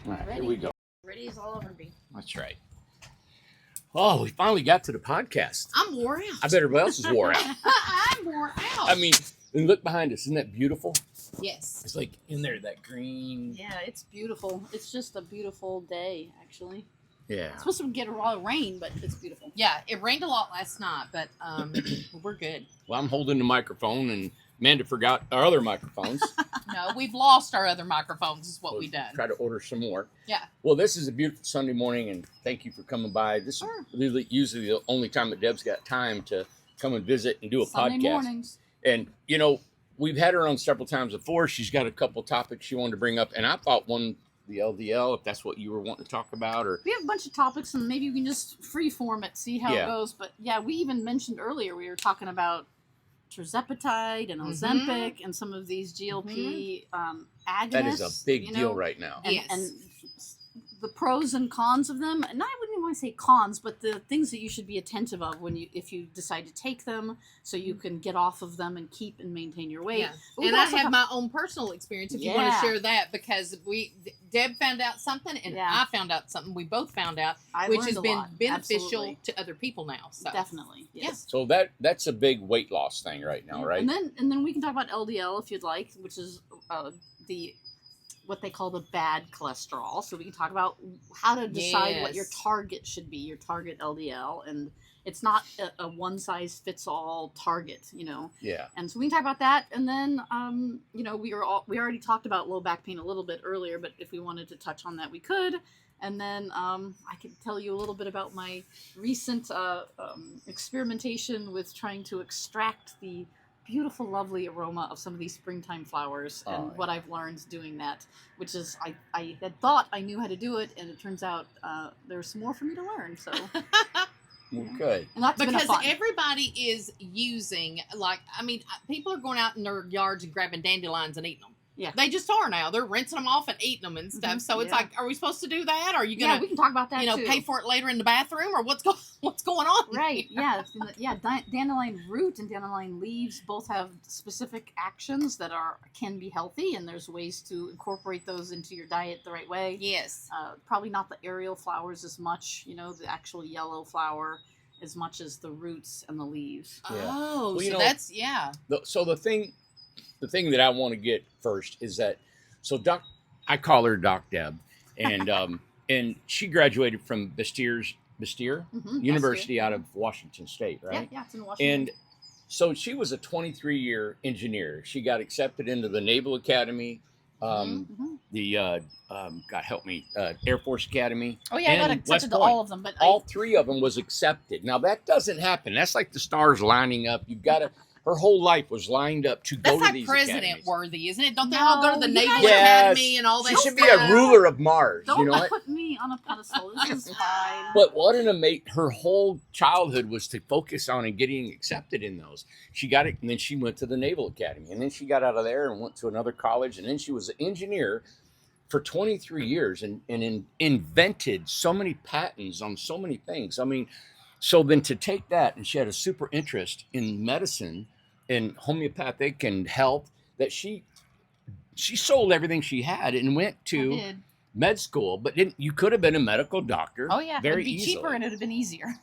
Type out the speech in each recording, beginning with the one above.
All right, here we go. Ready as I'll ever be. That's right. Oh, we finally got to the podcast. I'm wore out. I bet everybody else is wore out. I'm wore out. I mean, and look behind us. Isn't that beautiful? Yes. It's like in there, that green. Yeah, it's beautiful. It's just a beautiful day, actually. Yeah. It's supposed to get a lot of rain, but it's beautiful. Yeah, it rained a lot last night, but we're good. Well, I'm holding the microphone, and Amanda forgot our other microphones. No, we've lost our other microphones is what we've done. Try to order some more. Yeah. Well, this is a beautiful Sunday morning, and thank you for coming by. This is really usually the only time that Deb's got time to come and visit and do a Sunday podcast. Mornings. And, you know, we've had her on several times before. She's got a couple topics she wanted to bring up, and I thought one, the LDL, if that's what you were wanting to talk about. Or we have a bunch of topics, and maybe we can just freeform it, see how it goes. But, yeah, we even mentioned earlier we were talking about tirzepatide and Ozempic and some of these GLP agonists. That is a big deal right now. And, and the pros and cons of them. And I wouldn't even want to say cons, but the things that you should be attentive of if you decide to take them, so you can get off of them and keep and maintain your weight. Yeah. And I have my own personal experience if you want to share that, because Deb found out something and I found out something. We both found out, which has been beneficial to other people now. So. Definitely. Yes. So that's a big weight loss thing right now, right? And then we can talk about LDL if you'd like, which is what they call the bad cholesterol. So we can talk about how to decide what your target should be, your target LDL, and it's not a one size fits all target, you know. Yeah. And so we can talk about that, and then you know, we already talked about low back pain a little bit earlier, but if we wanted to touch on that, we could. And then I could tell you a little bit about my recent experimentation with trying to extract the beautiful, lovely aroma of some of these springtime flowers, and what I've learned doing that, which is I had thought I knew how to do it, and it turns out there's more for me to learn. So well, good. And that's because everybody is using, people are going out in their yards and grabbing dandelions and eating them. Yeah, they just are now. They're rinsing them off and eating them and stuff. So it's like, are we supposed to do that? Are you gonna? Yeah, we can talk about that. Too. Pay for it later in the bathroom, or what's going on? Right. Yeah. Yeah. Dandelion root and dandelion leaves both have specific actions that can be healthy, and there's ways to incorporate those into your diet the right way. Yes. Probably not the aerial flowers as much. You know, the actual yellow flower as much as the roots and the leaves. Yeah. Oh, well, so that's So the thing that I want to get first is that, I call her Doc Deb, and and she graduated from Bastyr University out of Washington State, right? Yeah, it's in Washington. And so she was a 23-year engineer. She got accepted into the Naval Academy, the God help me, Air Force Academy. Oh yeah, I got accepted to all of them, but all three of them was accepted. Now that doesn't happen. That's like the stars lining up. You've got to. Her whole life was lined up to go to these president academies. Worthy, isn't it? Don't they all go to the Naval Academy and all that? She should be a ruler of Mars. Don't you know put me on a pedestal. This is fine. But what an amazing! Her whole childhood was to focus on and getting accepted in those. She got it, and then she went to the Naval Academy, and then she got out of there and went to another college, and then she was an engineer for 23 years and invented so many patents on so many things. I mean. So then to take that, and she had a super interest in medicine and homeopathic and health, that she sold everything she had and went to med school. But you could have been a medical doctor. Oh yeah, very it'd be easily. cheaper and it'd have been easier.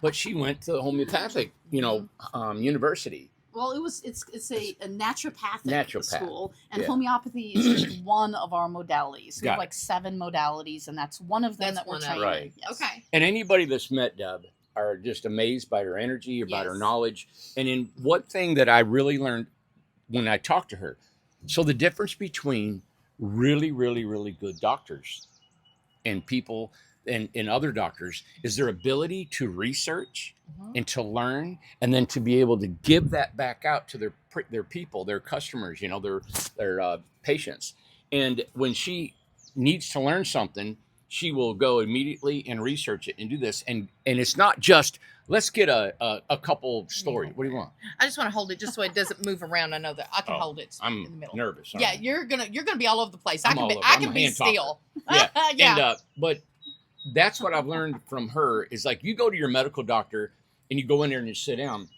But she went to the homeopathic, university. Well, it's a naturopathic school, and yeah. homeopathy is just one of our modalities. We have like 7 modalities, and that's one of them that we're training. Right. Yes. Okay. And anybody that's met Deb are just amazed by her energy, about her knowledge. And in one thing that I really learned when I talked to her, so the difference between really, really, really good doctors and people and other doctors is their ability to research and to learn, and then to be able to give that back out to their people, their customers, their patients. And when she needs to learn something, she will go immediately and research it and do this. And it's not just, let's get a couple stories. What do you want? I just want to hold it just so it doesn't move around. I know that I can hold it in the middle. I'm nervous. Yeah, you're gonna be all over the place. I can be still. Yeah. Yeah. And, but that's what I've learned from her is, like, you go to your medical doctor and you go in there and you sit down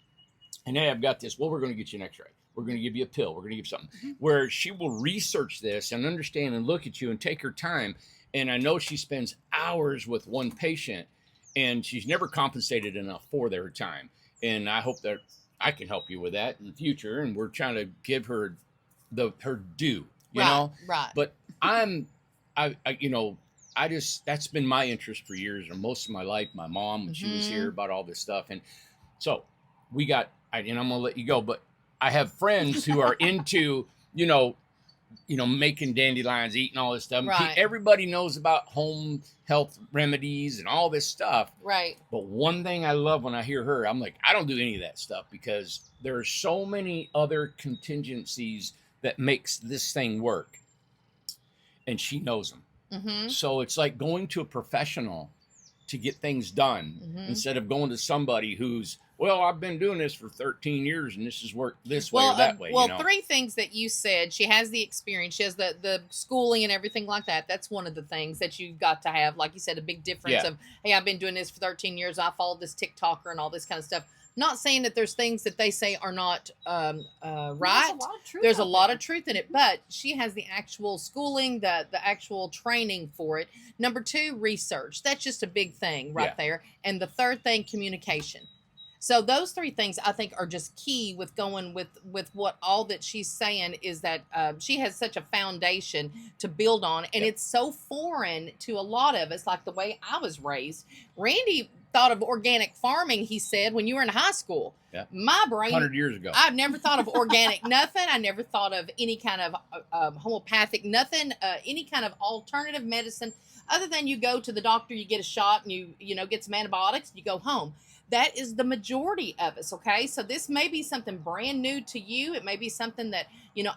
and, hey, I've got this. Well, we're going to get you an x-ray. We're going to give you a pill. We're going to give you something. Where she will research this and understand and look at you and take her time. And I know she spends hours with one patient, and she's never compensated enough for their time. And I hope that I can help you with that in the future. And we're trying to give her her due, you know? Right. But that's been my interest for years, or most of my life. My mom, when she was here, about all this stuff. And so and I'm going to let you go, but I have friends who are into, making dandelions, eating all this stuff. Right. Everybody knows about home health remedies and all this stuff. Right. But one thing I love when I hear her, I'm like, I don't do any of that stuff, because there are so many other contingencies that makes this thing work. And she knows them. Mm-hmm. So it's like going to a professional to get things done, instead of going to somebody who's, well, I've been doing this for 13 years and this has worked this way or that way. Well, 3 things that you said. She has the experience. She has the schooling and everything like that. That's one of the things that you've got to have. Like you said, a big difference of, hey, I've been doing this for 13 years. I followed this TikToker and all this kind of stuff. Not saying that there's things that they say are not right. There's a lot of truth in it, but she has the actual schooling, the actual training for it. Number 2, research. That's just a big thing right there. And the third thing, communication. So those 3 things I think are just key with going with what all that she's saying is that she has such a foundation to build on. And it's so foreign to a lot of us, like the way I was raised. Randy thought of organic farming, he said, when you were in high school. Yeah. My brain, 100 years ago. I've never thought of organic nothing. I never thought of any kind of homeopathic nothing, any kind of alternative medicine, other than you go to the doctor, you get a shot, and you get some antibiotics, and you go home. That is the majority of us, okay? So this may be something brand new to you. It may be something that,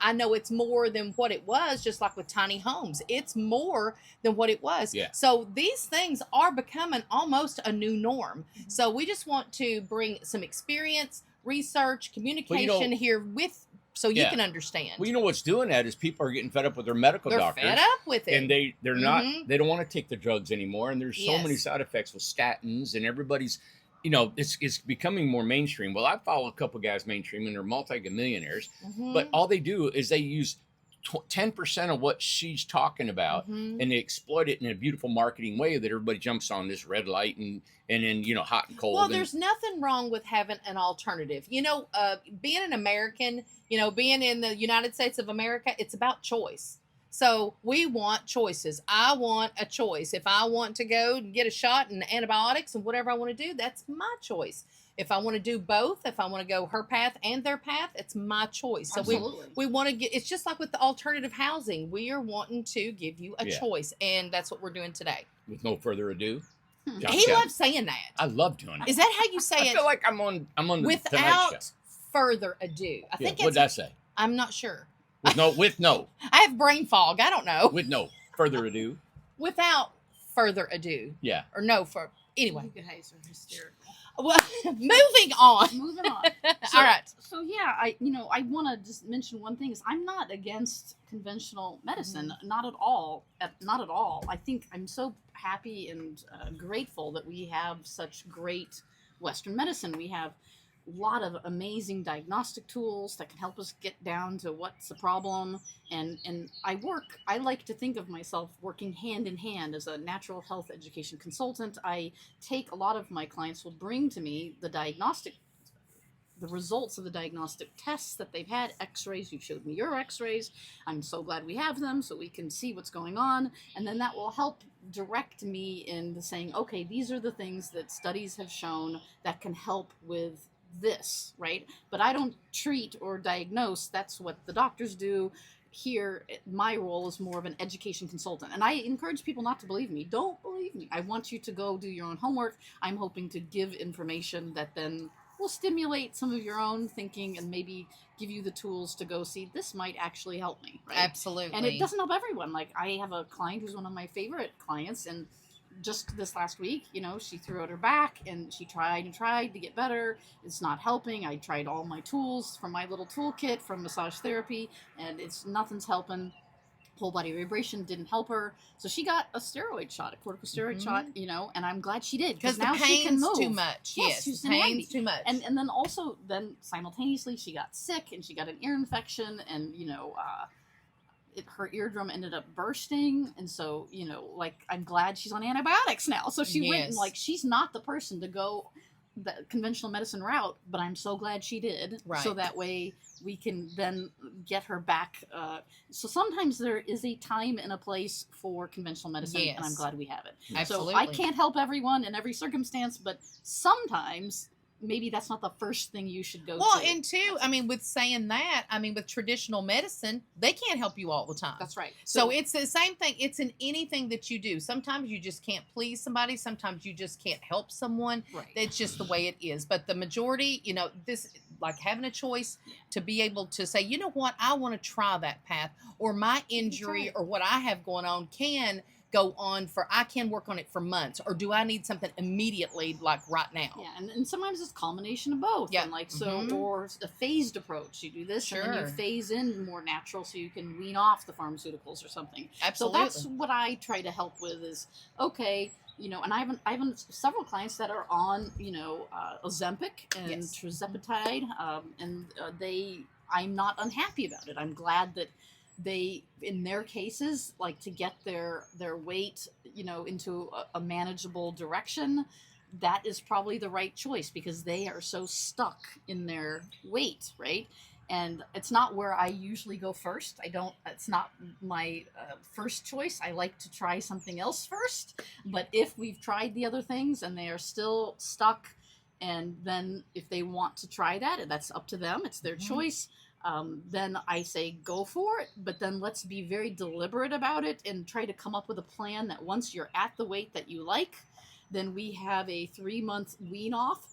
I know it's more than what it was, just like with tiny homes. It's more than what it was. Yeah. So these things are becoming almost a new norm. So we just want to bring some experience, research, communication here so you can understand. Well, what's doing that is people are getting fed up with their medical doctors. They're fed up with it. And they're not, they don't want to take the drugs anymore. And there's so many side effects with statins, and everybody's, it's becoming more mainstream. Well, I follow a couple guys mainstream, and they're multi-millionaires, but all they do is they use 10% of what she's talking about, and they exploit it in a beautiful marketing way that everybody jumps on this red light and then, hot and cold. Well, there's nothing wrong with having an alternative. Being an American, being in the United States of America, it's about choice. So we want choices. I want a choice. If I want to go and get a shot and antibiotics and whatever I want to do, that's my choice. If I want to do both, if I want to go her path and their path, it's my choice. So we want to get, it's just like with the alternative housing. We are wanting to give you a choice, and that's what we're doing today. With no further ado. He loves saying that. I love doing it. Is that how you say it? I feel like I'm on the without further ado. I think what did I say? I'm not sure. With no. I have brain fog. I don't know. With no further ado. Without further ado. Yeah. Or no for anyway. You guys are hysterical. Well, moving on. Moving on. All right. So yeah, I want to just mention one thing is I'm not against conventional medicine, not at all. Not at all. I think I'm so happy and grateful that we have such great Western medicine. We have a lot of amazing diagnostic tools that can help us get down to what's the problem. And I like to think of myself working hand in hand as a natural health education consultant. I take a lot of my clients will bring to me the results of the diagnostic tests that they've had, x-rays. You showed me your x-rays. I'm so glad we have them so we can see what's going on. And then that will help direct me in saying, okay, these are the things that studies have shown that can help with this, right? But I don't treat or diagnose. That's what the doctors do. Here, my role is more of an education consultant. And I encourage people not to believe me. Don't believe me. I want you to go do your own homework. I'm hoping to give information that then will stimulate some of your own thinking and maybe give you the tools to go see this might actually help me, right? Absolutely. And it doesn't help everyone. Like I have a client who's one of my favorite clients, and just this last week, she threw out her back and she tried and tried to get better. It's not helping. I tried all my tools from my little toolkit from massage therapy, and nothing's helping. Whole body vibration didn't help her. So she got a steroid shot, a corticosteroid shot, and I'm glad she did. Because now she can move. Too much. Yes, the pain's too much. And then also, simultaneously, she got sick and she got an ear infection, and, her eardrum ended up bursting, and so like I'm glad she's on antibiotics now. So she went and like she's not the person to go the conventional medicine route, but I'm so glad she did. Right. So that way we can then get her back. So sometimes there is a time and a place for conventional medicine, Yes. and I'm glad we have it. Absolutely. So I can't help everyone in every circumstance, but sometimes maybe that's not the first thing you should go to. Well, and two, I mean, with saying that, I mean, with traditional medicine, they can't help you all the time. That's right. So it's the same thing. It's in anything that you do. Sometimes you just can't please somebody. Sometimes you just can't help someone. Right. It's just the way it is. But the majority, this, like having a choice to be able to say, you know what, I want to try that path, or my injury or what I have going on can go on I can work on it for months, or do I need something immediately, like right now? Yeah, and sometimes it's a combination of both. Yeah. And like or a phased approach. You do this and then you phase in more natural so you can wean off the pharmaceuticals or something. Absolutely. So that's what I try to help with is, okay, and I have several clients that are on, Ozempic and tirzepatide, and I'm not unhappy about it. I'm glad that they, in their cases, like to get their weight, into a manageable direction, that is probably the right choice because they are so stuck in their weight, right? And it's not where I usually go first. It's not my first choice. I like to try something else first. But if we've tried the other things and they are still stuck, and then if they want to try that, and that's up to them, it's their choice. Then I say go for it, but then let's be very deliberate about it and try to come up with a plan that once you're at the weight that you like, then we have a 3-month wean off,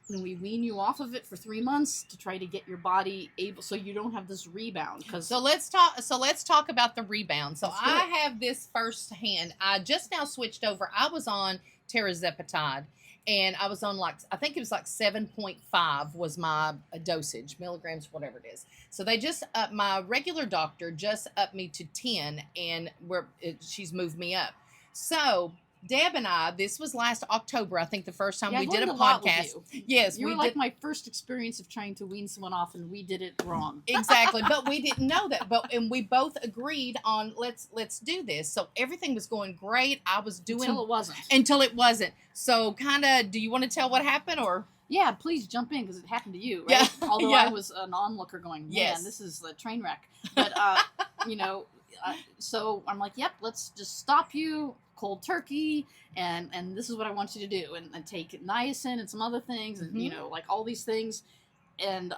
and we wean you off of it for 3 months to try to get your body able, so you don't have this rebound. So let's talk about the rebound. So I have this firsthand. I just now switched over. I was on tirzepatide. And I was on I think it was 7.5 was my dosage, milligrams, whatever it is. So they just, my regular doctor just upped me to 10, and she's moved me up. So Deb and I, this was last October, I think the first time we did a podcast. Yes, you were like my first experience of trying to wean someone off, and we did it wrong. Exactly, but we didn't know that. And we both agreed on let's do this. So everything was going great. I was doing until it wasn't. So kind of, do you want to tell what happened, or? Yeah, please jump in because it happened to you, right? Yeah. Although I was an onlooker going, man, this is a train wreck. But so I'm like, yep, let's just stop you. Cold turkey, and this is what I want you to do, and take niacin and some other things, and like all these things, and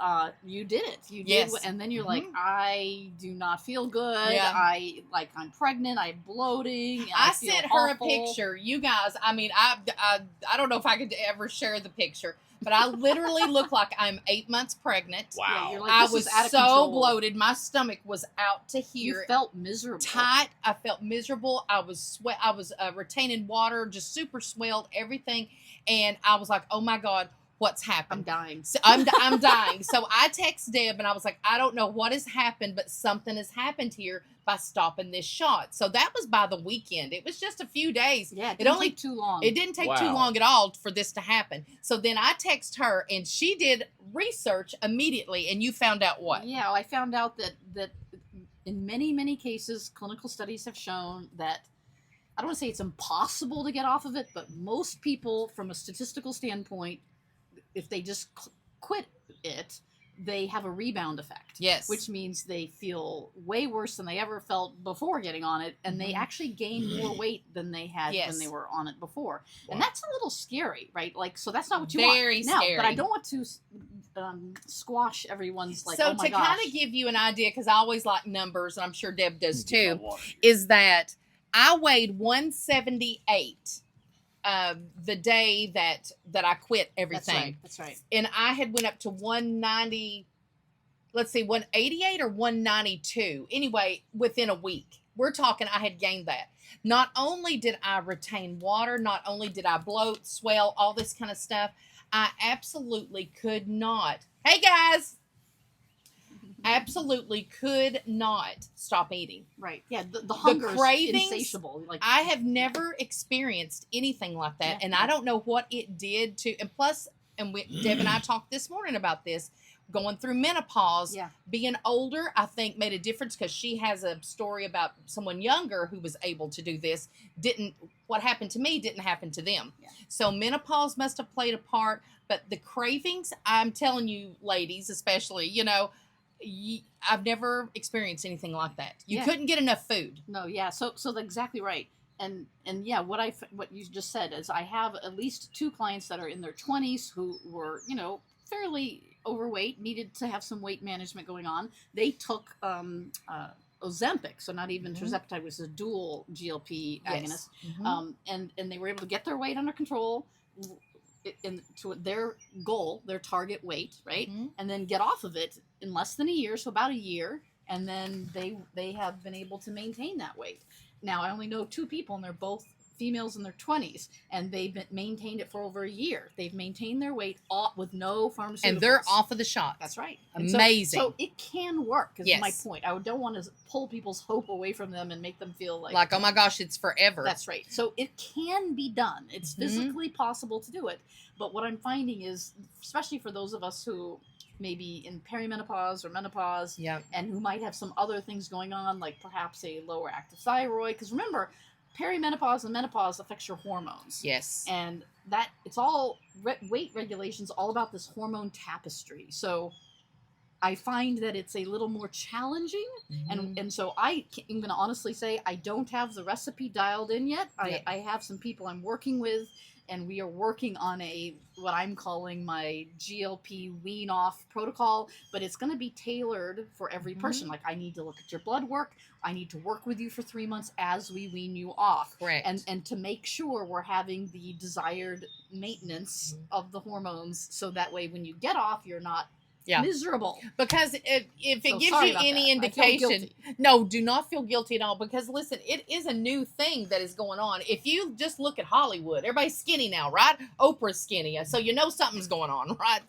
you did it. You did, and then you're like, I do not feel good. Yeah. I'm pregnant. I'm bloating. I sent her a picture. You guys, I mean, I don't know if I could ever share the picture. But I literally look like I'm 8 months pregnant. Wow. Yeah, you're like, I was out of so control. Bloated. My stomach was out to here. You felt miserable. Tight. I felt miserable. I was I was retaining water, just super swelled, everything. And I was like, oh my God, what's happened? I'm dying. So I'm dying. So I text Deb and I was like, I don't know what has happened, but something has happened here by stopping this shot. So that was by the weekend. It was just a few days. Yeah, it didn't take too long. It didn't take too long at all for this to happen. So then I text her, and she did research immediately, and you found out what? Yeah, I found out that in many, many cases, clinical studies have shown that, I don't want to say it's impossible to get off of it, but most people, from a statistical standpoint, if they just quit it, they have a rebound effect. Yes. Which means they feel way worse than they ever felt before getting on it, and they actually gain more weight than they had when they were on it before. Wow. And that's a little scary, right? Like, so that's not what you want. Very scary. But I don't want to squash everyone's like, so oh my gosh. So to kind of give you an idea, because I always like numbers, and I'm sure Deb does too, is that I weighed 178 the day that I quit everything. That's right. And I had went up to 190, let's see, 188 or 192. Anyway, within a week. We're talking, I had gained that. Not only did I retain water, not only did I bloat, swell, all this kind of stuff, I absolutely could not. Hey guys! Absolutely could not stop eating. Right. Yeah. The hunger is insatiable. Like, I have never experienced anything like that. Yeah. And I don't know what it did to, and plus, Deb and I talked this morning about this. going through menopause, Yeah. being older, I think made a difference because she has a story about someone younger who was able to do this. What happened to me didn't happen to them. Yeah. So menopause must have played a part, but the cravings, I'm telling you, ladies, especially, I've never experienced anything like that. You couldn't get enough food. No, yeah. So that's exactly right. And yeah, what you just said is I have at least 2 clients that are in their 20s who were, fairly overweight, needed to have some weight management going on. They took Ozempic, so not even tirzepatide, which is a dual GLP agonist. And they were able to get their weight under control to their goal, their target weight, right? And then get off of it in less than a year, so about a year, and then they have been able to maintain that weight. Now, I only know 2 people, and they're both females in their 20s, and they've maintained it for over a year. They've maintained their weight with no pharmaceuticals. And they're off of the shot. That's right. Amazing. So it can work, is my point. I don't want to pull people's hope away from them and make them feel like, oh my gosh, it's forever. That's right. So it can be done. It's physically possible to do it. But what I'm finding is, especially for those of us who maybe in perimenopause or menopause, and who might have some other things going on, like perhaps a lower active thyroid, because remember, perimenopause and menopause affects your hormones. Yes. And that it's all weight regulations, all about this hormone tapestry. So I find that it's a little more challenging. And so I'm going to honestly say I don't have the recipe dialed in yet. I have some people I'm working with, and we are working on what I'm calling my GLP wean off protocol, but it's going to be tailored for every person. Like, I need to look at your blood work. I need to work with you for 3 months as we wean you off. Correct. And to make sure we're having the desired maintenance of the hormones, so that way when you get off, you're not miserable. Because if it gives you any indication, no, do not feel guilty at all. Because listen, it is a new thing that is going on. If you just look at Hollywood, everybody's skinny now, right? Oprah's skinny, so something's going on, right?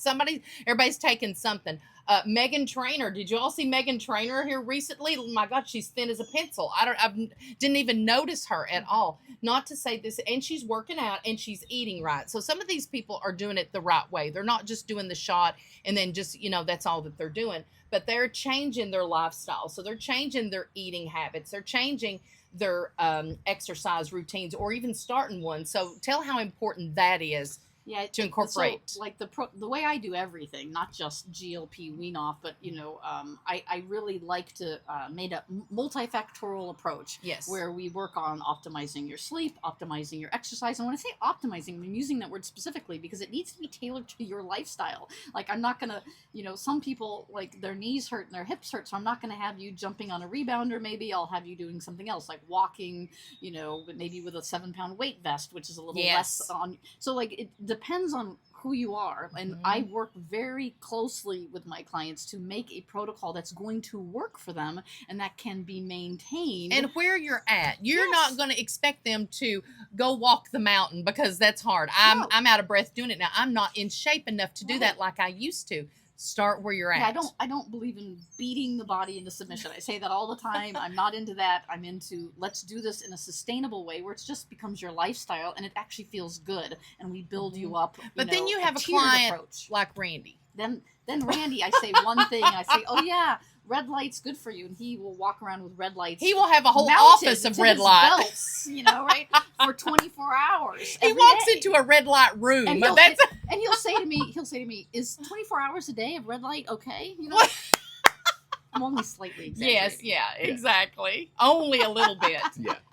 Everybody's taking something. Meghan Trainor, did you all see Meghan Trainor here recently? Oh my God, she's thin as a pencil. I didn't even notice her at all. Not to say this, and she's working out and she's eating right. So some of these people are doing it the right way. They're not just doing the shot and then just, that's all that they're doing. But they're changing their lifestyle. So they're changing their eating habits. They're changing their exercise routines, or even starting one. So tell how important that is. To incorporate. So, like the way I do everything, not just GLP wean off, but I really like to make a multifactorial approach. Yes. Where we work on optimizing your sleep, optimizing your exercise. And when I say optimizing, I'm using that word specifically because it needs to be tailored to your lifestyle. Like, I'm not gonna, some people, like, their knees hurt and their hips hurt, so I'm not gonna have you jumping on a rebounder. Maybe I'll have you doing something else, like walking, maybe with a 7-pound weight vest, which is a little less on. So, like, it depends on who you are, and I work very closely with my clients to make a protocol that's going to work for them and that can be maintained. And where you're at, you're not going to expect them to go walk the mountain, because that's hard. I'm out of breath doing it now. I'm not in shape enough to do that like I used to. Start where you're at. I don't believe in beating the body into submission. I say that all the time. I'm not into that. I'm into, let's do this in a sustainable way where it just becomes your lifestyle and it actually feels good, and we build you up. But then you have a client like Randy. Then Randy, I say one thing. I say, oh yeah, red light's good for you, and he will walk around with red lights. He will have a whole office of red lights, right, for 24 hours. He walks into a red light room, and he'll say to me, "Is 24 hours a day of red light okay?" I'm only slightly exaggerating. Yes, exactly. Only a little bit.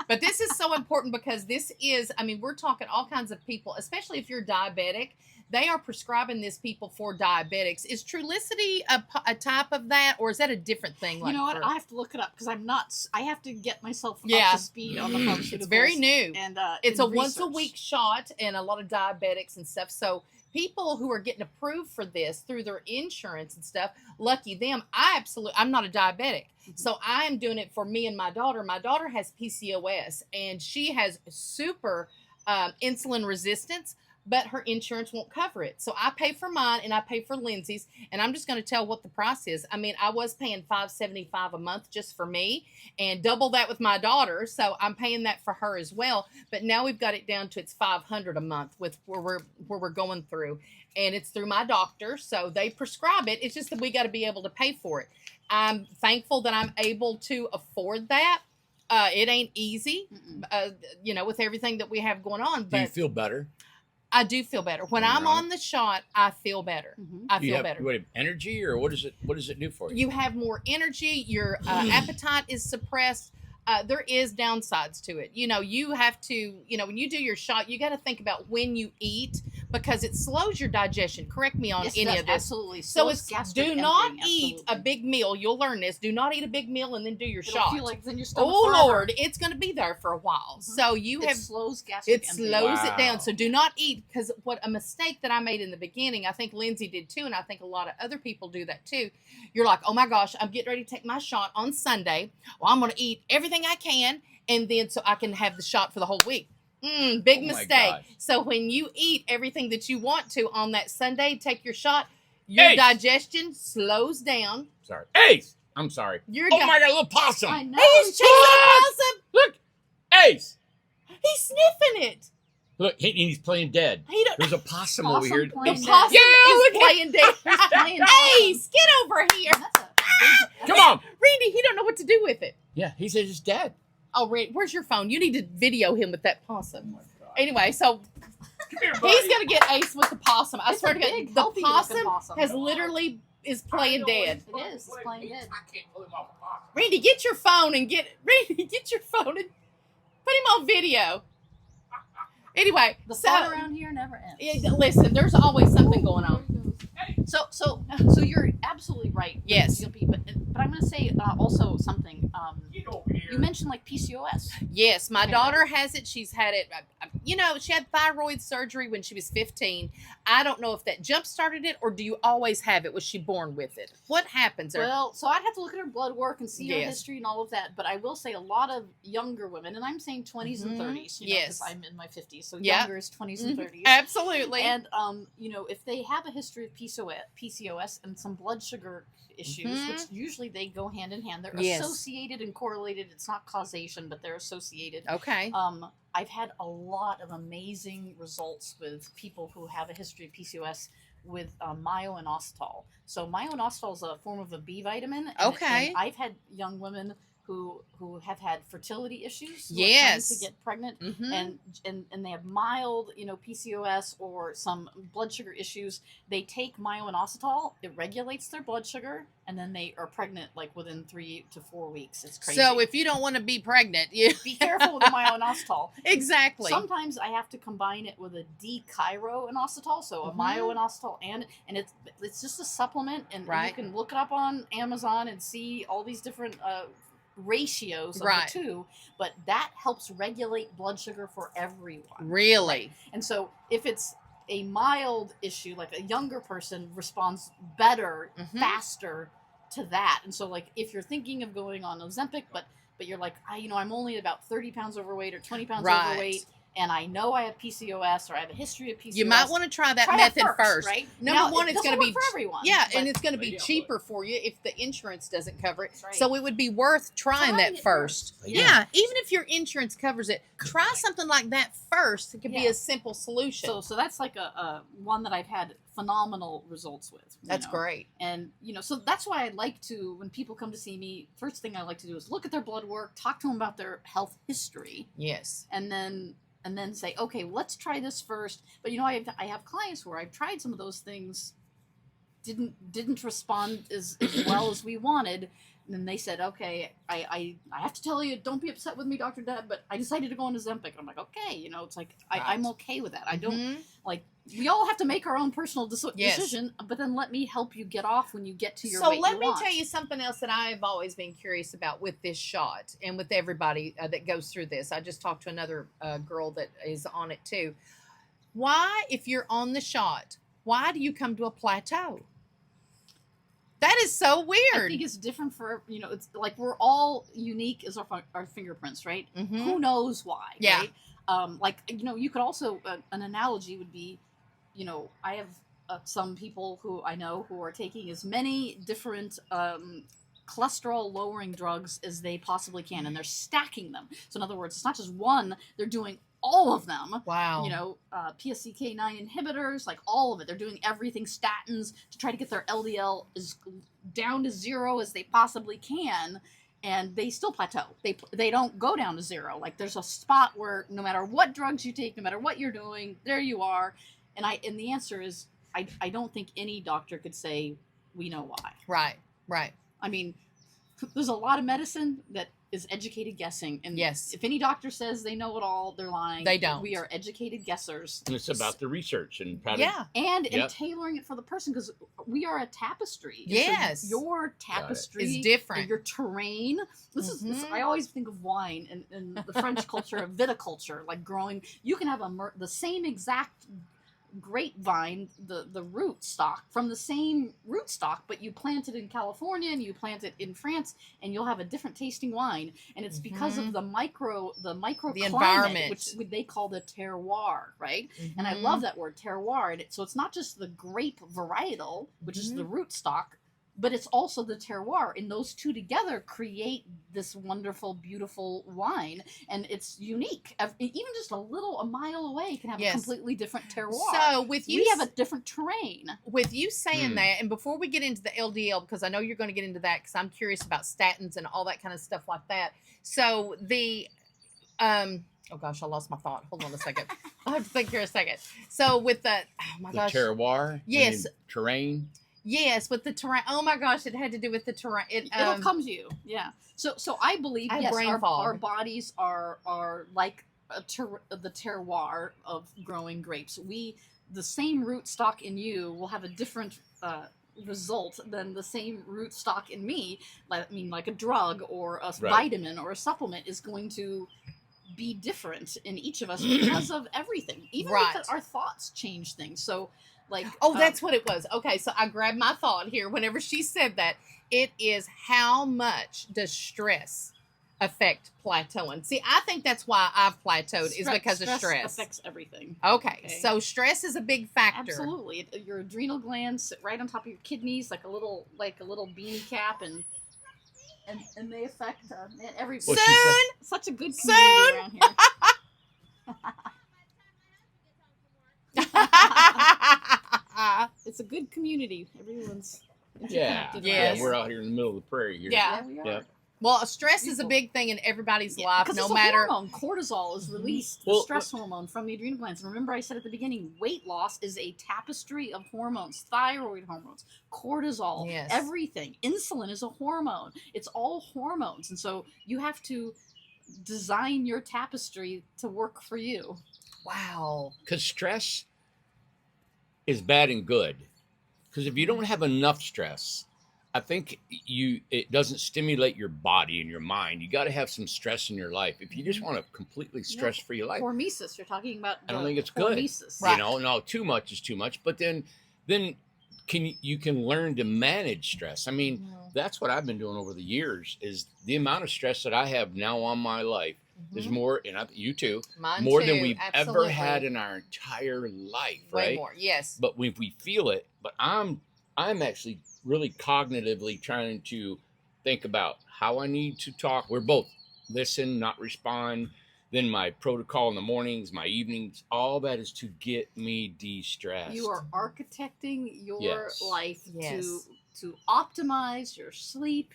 But this is so important because this is, we're talking all kinds of people, especially if you're diabetic. They are prescribing this people for diabetics. Is Trulicity a type of that, or is that a different thing? You know what? I have to look it up because I'm not. I have to get myself up to speed on the pharmaceuticals. It's very new, and it's a once-a-week shot, and a lot of diabetics and stuff. So people who are getting approved for this through their insurance and stuff, lucky them. I'm not a diabetic, so I am doing it for me and my daughter. My daughter has PCOS, and she has super insulin resistance. but her insurance won't cover it. So I pay for mine and I pay for Lindsay's, and I'm just going to tell what the price is. I mean, I was paying $575 a month just for me, and double that with my daughter. So I'm paying that for her as well. But now we've got it down to it's $500 a month with where we're going through, and it's through my doctor. So they prescribe it. It's just that we got to be able to pay for it. I'm thankful that I'm able to afford that. It ain't easy, with everything that we have going on. But do you feel better? I do feel better. When I'm on the shot, I feel better. I feel better. Do you have energy, or what does it do for you? You have more energy. Your appetite is suppressed. There is downsides to it. You have to, when you do your shot, you got to think about when you eat, because it slows your digestion. Correct me on any of this. Absolutely. So do not eat a big meal. You'll learn this. Do not eat a big meal and then do your shot. Feel like then your stomach Lord, it's going to be there for a while. So it slows gastric emptying. It slows it down. So do not eat, because what a mistake that I made in the beginning, I think Lindsay did too, and I think a lot of other people do that too. You're like, oh my gosh, I'm getting ready to take my shot on Sunday. Well, I'm going to eat everything I can, and then so I can have the shot for the whole week. Big mistake. So when you eat everything that you want to on that Sunday, take your shot, your digestion slows down. Sorry. Ace! I'm sorry. My God, a little possum. I know. He's chasing a possum. Look, Ace. He's sniffing it. Look, he's playing dead. There's a possum over here. The possum is playing dead. Ace, get over here. Come on. Randy, he don't know what to do with it. Yeah, he said it's dead. Oh, Randy, where's your phone? You need to video him with that possum. Anyway, so Here, he's going to get Ace with the possum. I swear to big, God, the possum has literally is playing dead. It is. It's playing dead. I can't pull him off a possum. Randy, get your phone and put him on video. Anyway, The fun around here never ends. Listen, there's always something going on. So you're absolutely right. Yes. But I'm going to say also something. Get over here. You mentioned like PCOS. Yes, my daughter has it. She's had it. She had thyroid surgery when she was 15. I don't know if that jump started it, or do you always have it? Was she born with it? What happens? Well, so I'd have to look at her blood work and see her history and all of that. But I will say a lot of younger women, and I'm saying 20s and 30s, because I'm in my 50s, so younger is 20s and 30s. Absolutely. And if they have a history of PCOS and some blood sugar issues, which usually they go hand in hand, they're associated and correlated. It's not causation, but they're associated. Okay. I've had a lot of amazing results with people who have a history of PCOS with myo-inositol. So myo-inositol is a form of a B vitamin. And I've had young women who have had fertility issues, trying to get pregnant, and they have mild, PCOS or some blood sugar issues. They take myo-inositol, it regulates their blood sugar, and then they are pregnant like within 3 to 4 weeks. It's crazy. So if you don't want to be pregnant, be careful with the myo-inositol. Exactly. Sometimes I have to combine it with a D-chiro-inositol, so a myo-inositol, and it's just a supplement, and you can look it up on Amazon and see all these different ratios of the two, but that helps regulate blood sugar for everyone. Really? And so if it's a mild issue, like a younger person responds better, faster to that. And so like if you're thinking of going on Ozempic, but you're like, I'm only about 30 pounds overweight or 20 pounds overweight, and I know I have PCOS or I have a history of PCOS. You might want to try that method first. Right? Number one, it's going to be for everyone. Yeah, and it's going to be cheaper for you if the insurance doesn't cover it. Right. So it would be worth trying that first. Yeah, even if your insurance covers it, try something like that first. It could be a simple solution. So that's like a one that I've had phenomenal results with. That's great. And so that's why I like to, when people come to see me, first thing I like to do is look at their blood work, talk to them about their health history. Yes. And then say, okay, let's try this first. But I have clients where I've tried some of those things, didn't respond as well as we wanted. And then they said, okay, I have to tell you, don't be upset with me, Dr. Deb, but I decided to go on Ozempic. And I'm like, okay, it's like, I'm okay with that. I don't, like, we all have to make our own personal decision, but then let me help you get off when you get to your weight you want. So let me tell you something else that I've always been curious about with this shot and with everybody that goes through this. I just talked to another girl that is on it too. Why, if you're on the shot, why do you come to a plateau? That is so weird. I think it's different for, it's like we're all unique as our fingerprints, right? Who knows why, right? Like, you could also, an analogy would be, I have some people who I know who are taking as many different cholesterol lowering drugs as they possibly can, and they're stacking them. So in other words, it's not just one, they're doing all of them. Wow. PCSK9 inhibitors, like all of it. They're doing everything, statins, to try to get their LDL as down to zero as they possibly can. And they still plateau. They don't go down to zero. Like, there's a spot where no matter what drugs you take, no matter what you're doing, there you are. And the answer is, I don't think any doctor could say we know why. Right. I mean, there's a lot of medicine that is educated guessing. And yes, if any doctor says they know it all, they're lying. They don't. We are educated guessers. And it's about the research and and tailoring it for the person, because we are a tapestry. Yes. So your tapestry is different. Your terrain. This I always think of wine and the French culture of viticulture, like growing. You can have the same exact grapevine, the root stock, from the same root stock, but you plant it in California and you plant it in France, and you'll have a different tasting wine. And it's because of the microclimate, environment, which they call the terroir, right? And I love that word, terroir. And so it's not just the grape varietal, which is the root stock, but it's also the terroir, and those two together create this wonderful, beautiful wine, and it's unique. Even just a mile away can have a completely different terroir. So we have a different terrain. With you saying that, and before we get into the LDL, because I know you're going to get into that, because I'm curious about statins and all that kind of stuff like that. So the oh gosh, I lost my thought. Hold on a second. I have to think here a second. So with the terroir, yes, terrain. Yes, with the terrain. Oh my gosh, it had to do with the terrain. It'll come to you. Yeah. So I believe our bodies are like the terroir of growing grapes. The same root stock in you will have a different result than the same root stock in me. Like a drug or a vitamin or a supplement is going to be different in each of us because of everything. Even if our thoughts change things. So. That's what it was. Okay, so I grabbed my thought here whenever she said that. It is, how much does stress affect plateauing? See, I think that's why I've plateaued, is because of stress. Stress affects everything. Okay, so stress is a big factor. Absolutely. Your adrenal glands sit right on top of your kidneys, like a little beanie cap, and they affect everybody. Such a good community around here. It's a good community. Everyone's interconnected. Yeah, we're out here in the middle of the prairie here. Yeah, we are. Yeah. Well, stress is a big thing in everybody's life, no matter. Hormone. Cortisol is released, the stress hormone from the adrenal glands. And remember, I said at the beginning, weight loss is a tapestry of hormones, thyroid hormones, cortisol, everything. Insulin is a hormone. It's all hormones, and so you have to design your tapestry to work for you. Wow. Because stress is bad and good. Because if you don't have enough stress, I think it doesn't stimulate your body and your mind. You got to have some stress in your life. If you just want a completely stress-free life. Hormesis, you're talking about. I don't think it's good. Hormesis. Right. No, too much is too much. But then you can learn to manage stress. I mean, that's what I've been doing over the years. Is the amount of stress that I have now on my life is more, and you too, more than we've ever had in our entire life. Way right? more, yes. But we feel it. But I'm actually really cognitively trying to think about how I need to talk. We're both listen, not respond. Then my protocol in the mornings, my evenings, all that is to get me de-stressed. You are architecting your life to optimize your sleep.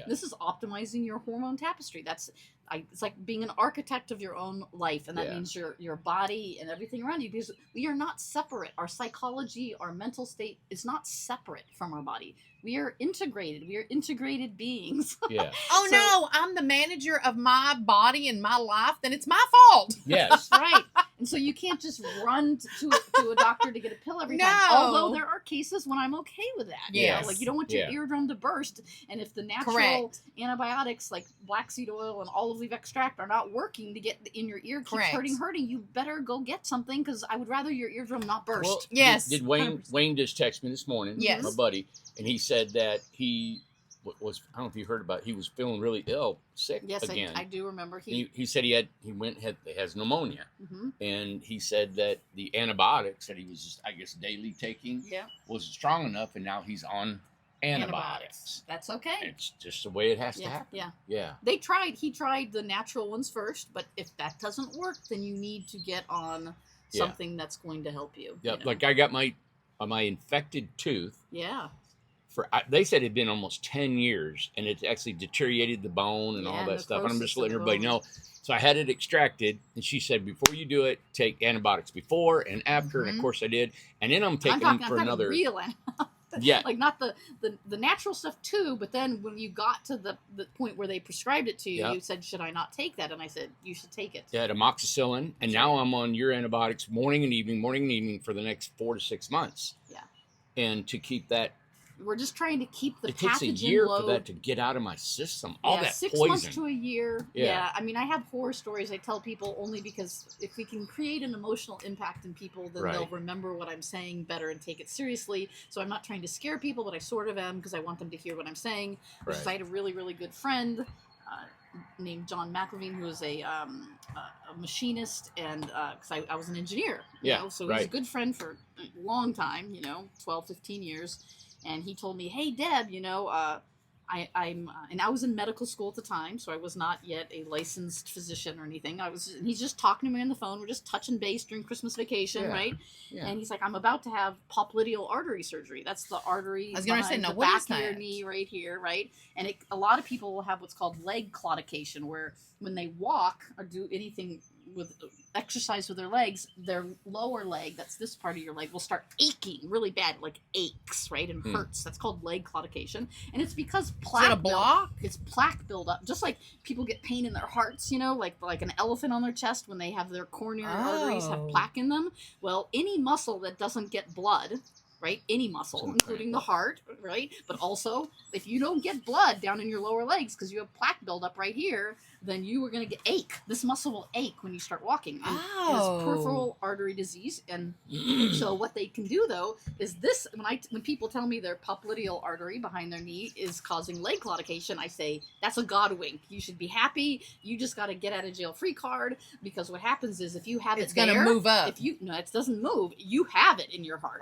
This is optimizing your hormone tapestry. It's like being an architect of your own life, and that means your body and everything around you, because we are not separate. Our psychology, our mental state is not separate from our body. We are integrated. We are integrated beings. Yeah. No, I'm the manager of my body and my life, then it's my fault. Yes. Right. And so you can't just run to a doctor to get a pill every time. Although there are cases when I'm okay with that. Yes. Like, you don't want your eardrum to burst. And if the natural antibiotics like black seed oil and olive leaf extract are not working to get in your ear, keeps hurting, you better go get something, because I would rather your eardrum not burst. Well, did Wayne just text me this morning, my buddy, and he said that he was I don't know if you heard about. He was feeling really sick Yes, again. I do remember. He said he has pneumonia, and he said that the antibiotics that he was just, I guess, daily taking was strong enough, and now he's on antibiotics. That's okay. It's just the way it has to happen. Yeah. He tried the natural ones first, but if that doesn't work, then you need to get on something that's going to help you. Yeah, you know? like I got my infected tooth. Yeah. They said it'd been almost 10 years, and it actually deteriorated the bone and all that stuff. And I'm just letting everybody know. So I had it extracted, and she said, before you do it, take antibiotics before and after. And of course I did. And then I'm taking them for another. Real yeah. Like not the natural stuff too, but then when you got to the point where they prescribed it to you, you said, should I not take that? And I said, you should take it. Yeah, amoxicillin. And now I'm on your antibiotics morning and evening for the next 4 to 6 months. Yeah. And to keep that. We're just trying to keep the pathogen low. It takes a year for that to get out of my system. All that 6 poison. months to a year. Yeah. I mean, I have horror stories I tell people only because if we can create an emotional impact in people, then they'll remember what I'm saying better and take it seriously. So I'm not trying to scare people, but I sort of am because I want them to hear what I'm saying. Because I had a really, really good friend named John McElveen, who was a machinist, and because I was an engineer. You know? So he was a good friend for a long time, 12, 15 years. And he told me, hey, Deb, I'm and I was in medical school at the time, so I was not yet a licensed physician or anything. He's just talking to me on the phone. We're just touching base during Christmas vacation, right? Yeah. And he's like, I'm about to have popliteal artery surgery. That's the artery behind the back of your knee right here, right? And a lot of people will have what's called leg claudication, where when they walk or do anything with exercise with their legs, their lower leg, that's this part of your leg, will start aching really bad, like aches, right, and hurts. That's called leg claudication, and it's because plaque. Is it a block? It's plaque buildup, just like people get pain in their hearts, like an elephant on their chest when they have their coronary arteries have plaque in them. Well, any muscle that doesn't get blood, right? Any muscle, including the heart, right? But also, if you don't get blood down in your lower legs because you have plaque buildup right here, then you are going to get ache. This muscle will ache when you start walking. And it's peripheral artery disease. And so what they can do, though, is this. When people tell me their popliteal artery behind their knee is causing leg claudication, I say, that's a God wink. You should be happy. You just got to get out of jail free card, because what happens is if you have it's going to move up. No, it doesn't move. You have it in your heart.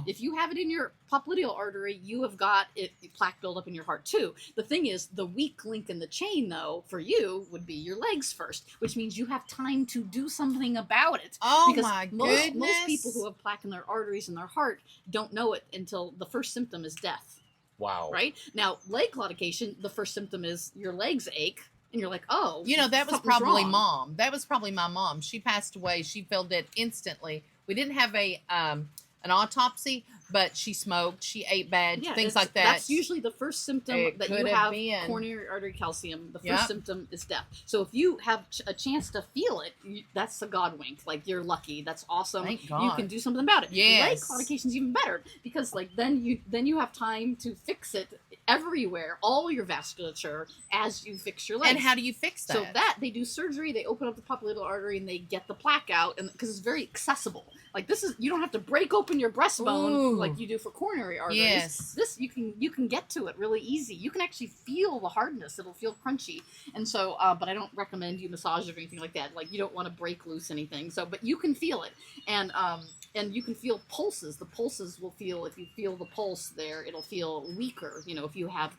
If you have it in your popliteal artery, you have got plaque buildup in your heart too. The thing is, the weak link in the chain, though, for you would be your legs first, which means you have time to do something about it. Because my goodness. Most people who have plaque in their arteries and their heart don't know it until the first symptom is death. Wow. Right? Now, leg claudication, the first symptom is your legs ache. And you're like, oh. That was probably mom. That was probably my mom. She passed away. She fell dead instantly. We didn't have an autopsy, but she smoked, she ate bad, things like that. That's usually the first symptom that you have coronary artery calcium. The first symptom is death. So if you have a chance to feel it, that's a God wink. Like, you're lucky. That's awesome. Thank God. You can do something about it. Yes. Leg claudication is even better, because then you have time to fix it everywhere, all your vasculature, as you fix your legs. And how do you fix that? So they do surgery, they open up the popliteal artery, and they get the plaque out, and because it's very accessible. Like, you don't have to break open your breastbone like you do for coronary arteries. Yes. This you can get to it really easy. You can actually feel the hardness. It'll feel crunchy. And so, but I don't recommend you massage it or anything like that. Like, you don't want to break loose anything. So, but you can feel it. And you can feel pulses. The pulses will feel, if you feel the pulse there, it'll feel weaker, if you have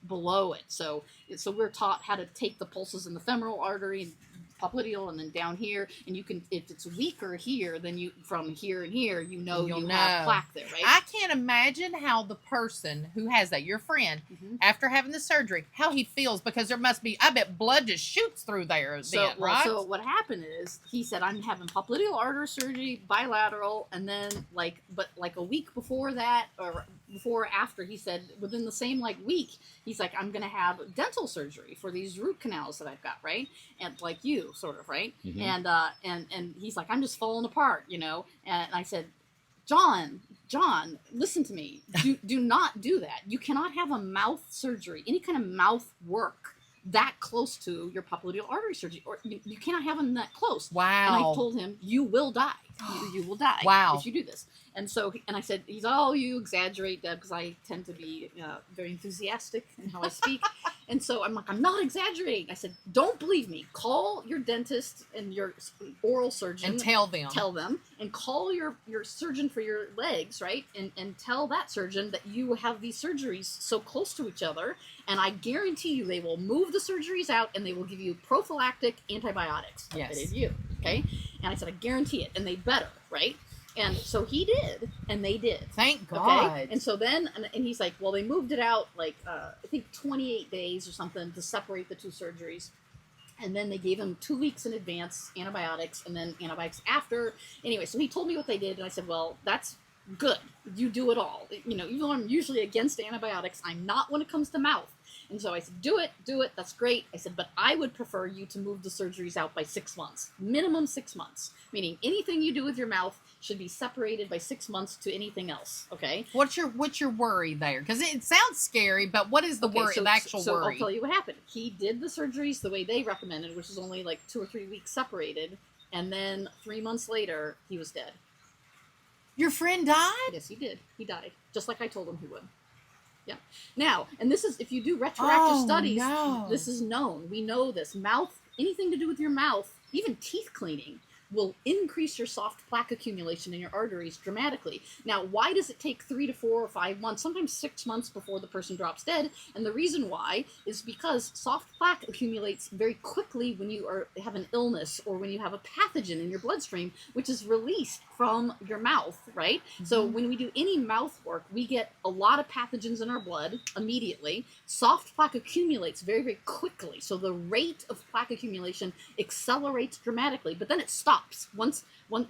below it. So we're taught how to take the pulses in the femoral artery and popliteal, and then down here, and you can, if it's weaker here, then you, from here and here, you have plaque there, right? I can't imagine how the person who has that, your friend, after having the surgery, how he feels, because there must be, I bet blood just shoots through there right? So what happened is, he said, I'm having popliteal artery surgery, bilateral, and then like a week before that, or before or after, he said, within the same week, he's like, I'm going to have dental surgery for these root canals that I've got, right? And like you, sort of, right? And he's like, I'm just falling apart, and I said, John, listen to me. Do not do that. You cannot have a mouth surgery, any kind of mouth work, that close to your popliteal artery surgery, or you cannot have them that close. Wow. And I told him, you will die. You will die Wow. if you do this. And so, and I said, he's, oh, you exaggerate, Deb, because I tend to be very enthusiastic in how I speak. And so I'm like, I'm not exaggerating. I said, don't believe me. Call your dentist and your oral surgeon. And tell them. Tell them. And call your surgeon for your legs, right? And tell that surgeon that you have these surgeries so close to each other. And I guarantee you they will move the surgeries out and they will give you prophylactic antibiotics. Yes. They did you. Okay? And I said, I guarantee it. And they better, right? And so he did, and they did. Thank God. Okay? And so then, and he's like, well, they moved it out like, I think 28 days or something to separate the two surgeries. And then they gave him 2 weeks in advance antibiotics, and then antibiotics after. Anyway, so he told me what they did, and I said, well, that's good. You do it all. You know, even though I'm usually against antibiotics, I'm not when it comes to mouth. And so I said, do it, that's great. I said, but I would prefer you to move the surgeries out by 6 months, minimum 6 months, meaning anything you do with your mouth should be separated by 6 months to anything else, okay? What's your worry there? Because it sounds scary, but what is the worry, the actual so worry? I'll tell you what happened. He did the surgeries the way they recommended, which is only like 2 or 3 weeks separated, and then 3 months later, he was dead. Your friend died? Yes, he did. He died, just like I told him he would. Yeah. Now, and this is, if you do retroactive studies, this is known. We know this. Mouth, anything to do with your mouth, even teeth cleaning, will increase your soft plaque accumulation in your arteries dramatically. Now, why does it take 3 to 4 or 5 months, sometimes 6 months before the person drops dead? And the reason why is because soft plaque accumulates very quickly when you have an illness or when you have a pathogen in your bloodstream, which is released from your mouth, right? Mm-hmm. So when we do any mouth work, we get a lot of pathogens in our blood immediately. Soft plaque accumulates very, very quickly. So the rate of plaque accumulation accelerates dramatically, but then it stops.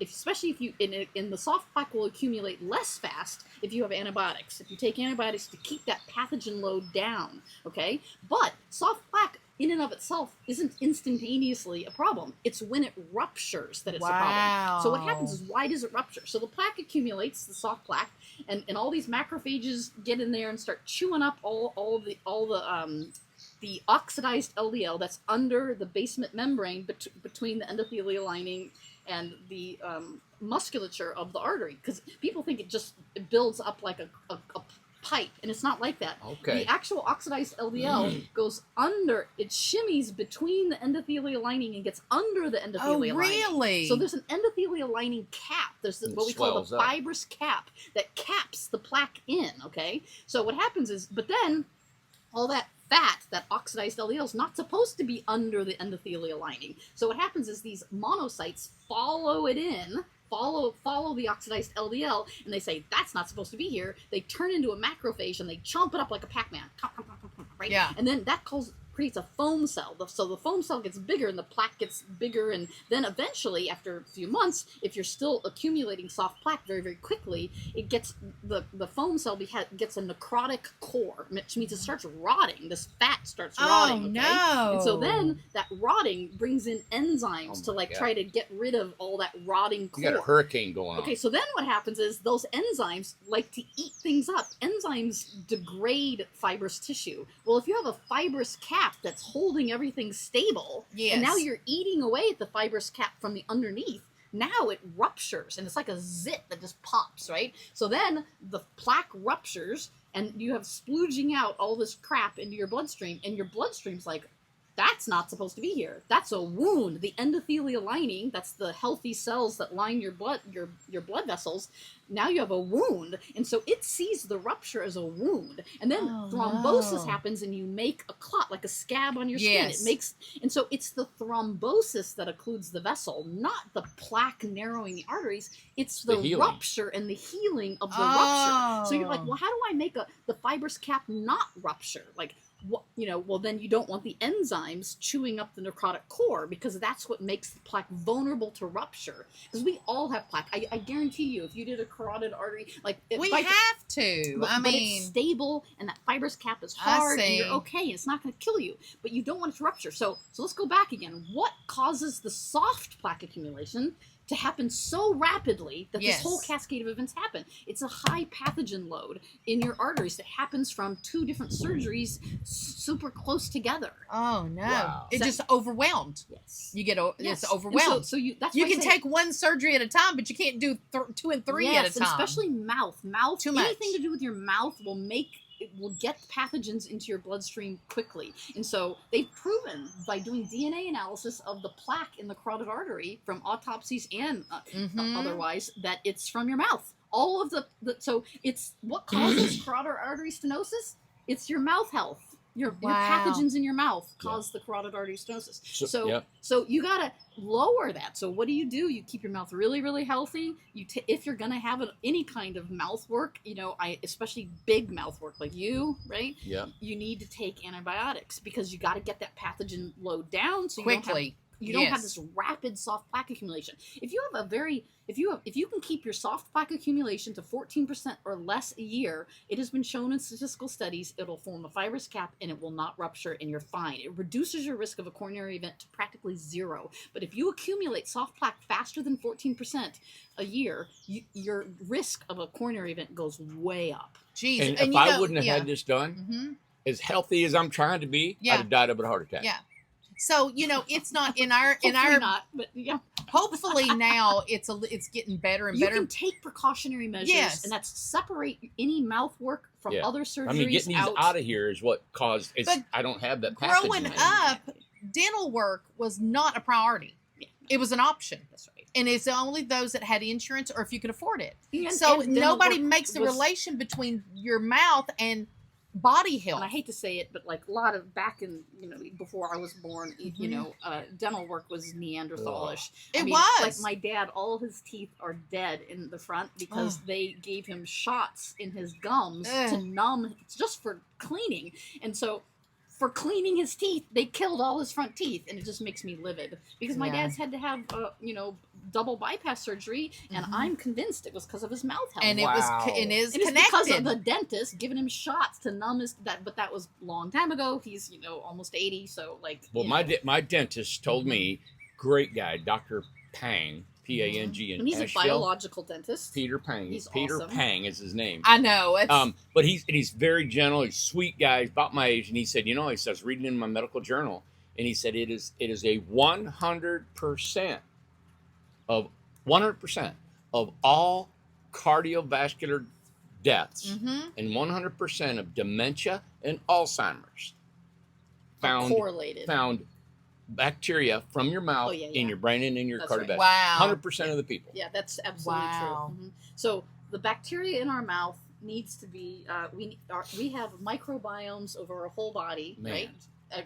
Especially if you, in the soft plaque will accumulate less fast if you have antibiotics. If you take antibiotics to keep that pathogen load down, okay? But soft plaque in and of itself isn't instantaneously a problem. It's when it ruptures that it's a problem. So what happens is, why does it rupture? So the plaque accumulates, the soft plaque, and all these macrophages get in there and start chewing up all the oxidized LDL that's under the basement membrane between the endothelial lining and the musculature of the artery. Because people think it builds up like a pipe, and it's not like that. Okay. The actual oxidized LDL goes under, it shimmies between the endothelial lining and gets under the endothelial lining. Oh, really? So there's an endothelial lining cap. There's what we call the fibrous cap that caps the plaque in, okay? So what happens is, but then all that fat, that oxidized LDL, is not supposed to be under the endothelial lining. So what happens is these monocytes follow it in, follow the oxidized LDL, and they say, that's not supposed to be here. They turn into a macrophage and they chomp it up like a Pac-Man, right? Yeah. And then that creates a foam cell. So the foam cell gets bigger and the plaque gets bigger, and then eventually, after a few months, if you're still accumulating soft plaque very, very quickly, it gets the foam cell gets a necrotic core, which means it starts rotting. This fat starts rotting. Okay? No! And so then that rotting brings in enzymes to try to get rid of all that rotting core. You got a hurricane going on. Okay, so then what happens is those enzymes like to eat things up. Enzymes degrade fibrous tissue. Well, if you have a fibrous cap that's holding everything stable, and now you're eating away at the fibrous cap from the underneath, now it ruptures, and it's like a zit that just pops, right? So then the plaque ruptures, and you have splooging out all this crap into your bloodstream, and your bloodstream's like, that's not supposed to be here. That's a wound. The endothelial lining, that's the healthy cells that line your blood vessels. Now you have a wound, and so it sees the rupture as a wound, and then thrombosis happens, and you make a clot, like a scab on your skin. It makes, and so it's the thrombosis that occludes the vessel, not the plaque narrowing the arteries. It's the rupture and the healing of the rupture. So you're like, well, how do I make the fibrous cap not rupture? Like, well, then you don't want the enzymes chewing up the necrotic core, because that's what makes the plaque vulnerable to rupture. Because we all have plaque. I guarantee you, if you did a carotid artery, we have to. But it's stable, and that fibrous cap is hard, and you're okay, and it's not going to kill you. But you don't want it to rupture. So let's go back again. What causes the soft plaque accumulation? to happen so rapidly that Yes. this whole cascade of events happen. It's a high pathogen load in your arteries that happens from 2 different surgeries super close together. Oh no! Wow. It So- just overwhelmed. Yes. You get Yes. it's overwhelmed. So you that's You why I can say- take one surgery at a time, but you can't do 2 and 3 at a and time. especially mouth. Too much. Anything to do with your mouth will get pathogens into your bloodstream quickly. And so they've proven by doing DNA analysis of the plaque in the carotid artery from autopsies and otherwise that it's from your mouth. All of so it's what causes carotid artery stenosis? It's your mouth health. Your pathogens in your mouth cause the carotid artery stenosis. So you gotta lower that. So what do? You keep your mouth really, really healthy. If you're gonna have any kind of mouth work, especially big mouth work like you, right? Yeah. You need to take antibiotics because you got to get that pathogen load down so Quickly. you don't have this rapid soft plaque accumulation. If you can keep your soft plaque accumulation to 14% or less a year, it has been shown in statistical studies it'll form a fibrous cap and it will not rupture and you're fine. It reduces your risk of a coronary event to practically 0. But if you accumulate soft plaque faster than 14% a year, your risk of a coronary event goes way up. Jeez. And if I wouldn't have had this done, as healthy as I'm trying to be, I'd have died of a heart attack. Yeah. So it's not in our not, but yeah. Hopefully now it's getting better and better. You can take precautionary measures, and that's separate any mouth work from other surgeries. I mean, getting these out of here is what caused. I don't have that. Growing up, dental work was not a priority. Yeah. It was an option. That's right. And it's only those that had insurance or if you could afford it. And nobody makes the relation between your mouth and body health. And I hate to say it, but like a lot of back in, before I was born, dental work was Neanderthalish. It was. Like my dad, all his teeth are dead in the front because they gave him shots in his gums to numb, just for cleaning. And so for cleaning his teeth, they killed all his front teeth. And it just makes me livid because my dad's had to have, double bypass surgery, and I'm convinced it was because of his mouth health. And it is it's connected because of the dentist giving him shots to numb but that was a long time ago. He's almost 80, so like. Well, my dentist told me, great guy, Dr. Pang, P-A-N-G, in and he's Asheville. a biological dentist. Peter Pang. He's Peter awesome. Pang is his name. I know. But he's very gentle. He's a sweet guy. He's about my age, and he said, he says, reading in my medical journal, and he said it is a 100% of all cardiovascular deaths and 100% of dementia and Alzheimer's found bacteria from your mouth in your brain and in your cardiovascular. Wow. 100% of the people. Yeah, that's absolutely true. So the bacteria in our mouth needs to be we have microbiomes over our whole body, right?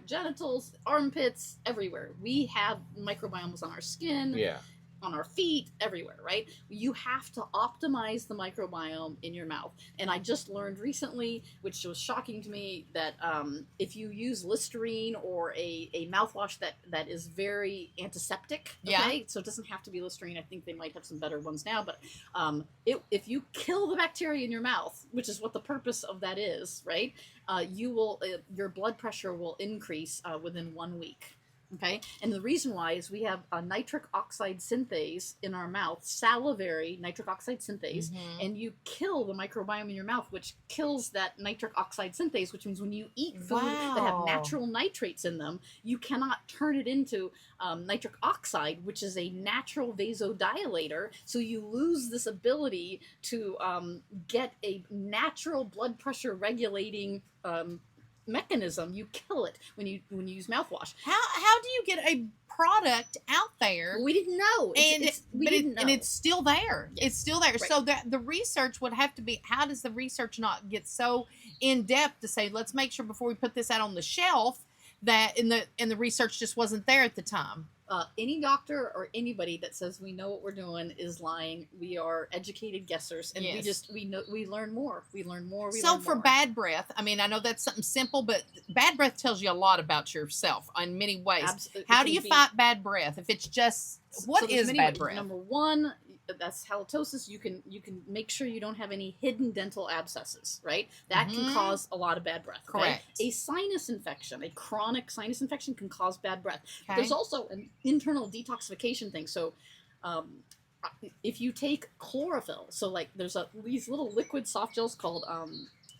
Genitals, armpits, everywhere. We have microbiomes on our skin. Yeah. On our feet, everywhere, right? You have to optimize the microbiome in your mouth. And I just learned recently, which was shocking to me, that if you use Listerine or a mouthwash that is very antiseptic, so it doesn't have to be Listerine. I think they might have some better ones now, but if you kill the bacteria in your mouth, which is what the purpose of that is, right? Your blood pressure will increase within 1 week. Okay, and the reason why is we have a nitric oxide synthase in our mouth, salivary nitric oxide synthase, and you kill the microbiome in your mouth, which kills that nitric oxide synthase, which means when you eat food that have natural nitrates in them, you cannot turn it into nitric oxide, which is a natural vasodilator, so you lose this ability to get a natural blood pressure regulating mechanism. You kill it when you use mouthwash. How do you get a product out there? We didn't know, and it's still there. Yes. It's still there. Right. So the research would have to be. How does the research not get so in depth to say, let's make sure before we put this out on the shelf that and the research just wasn't there at the time? Any doctor or anybody that says we know what we're doing is lying. We are educated guessers, and we learn more. We learn more. So for bad breath, I mean, I know that's something simple, but bad breath tells you a lot about yourself in many ways. Absolutely. How do you fight bad breath? If it's just what is bad breath? Number one, that's halitosis. You can make sure you don't have any hidden dental abscesses, right? That can cause a lot of bad breath. Okay? Correct. A sinus infection, a chronic sinus infection, can cause bad breath. Okay. There's also an internal detoxification thing. So if you take chlorophyll, so like there's these little liquid soft gels called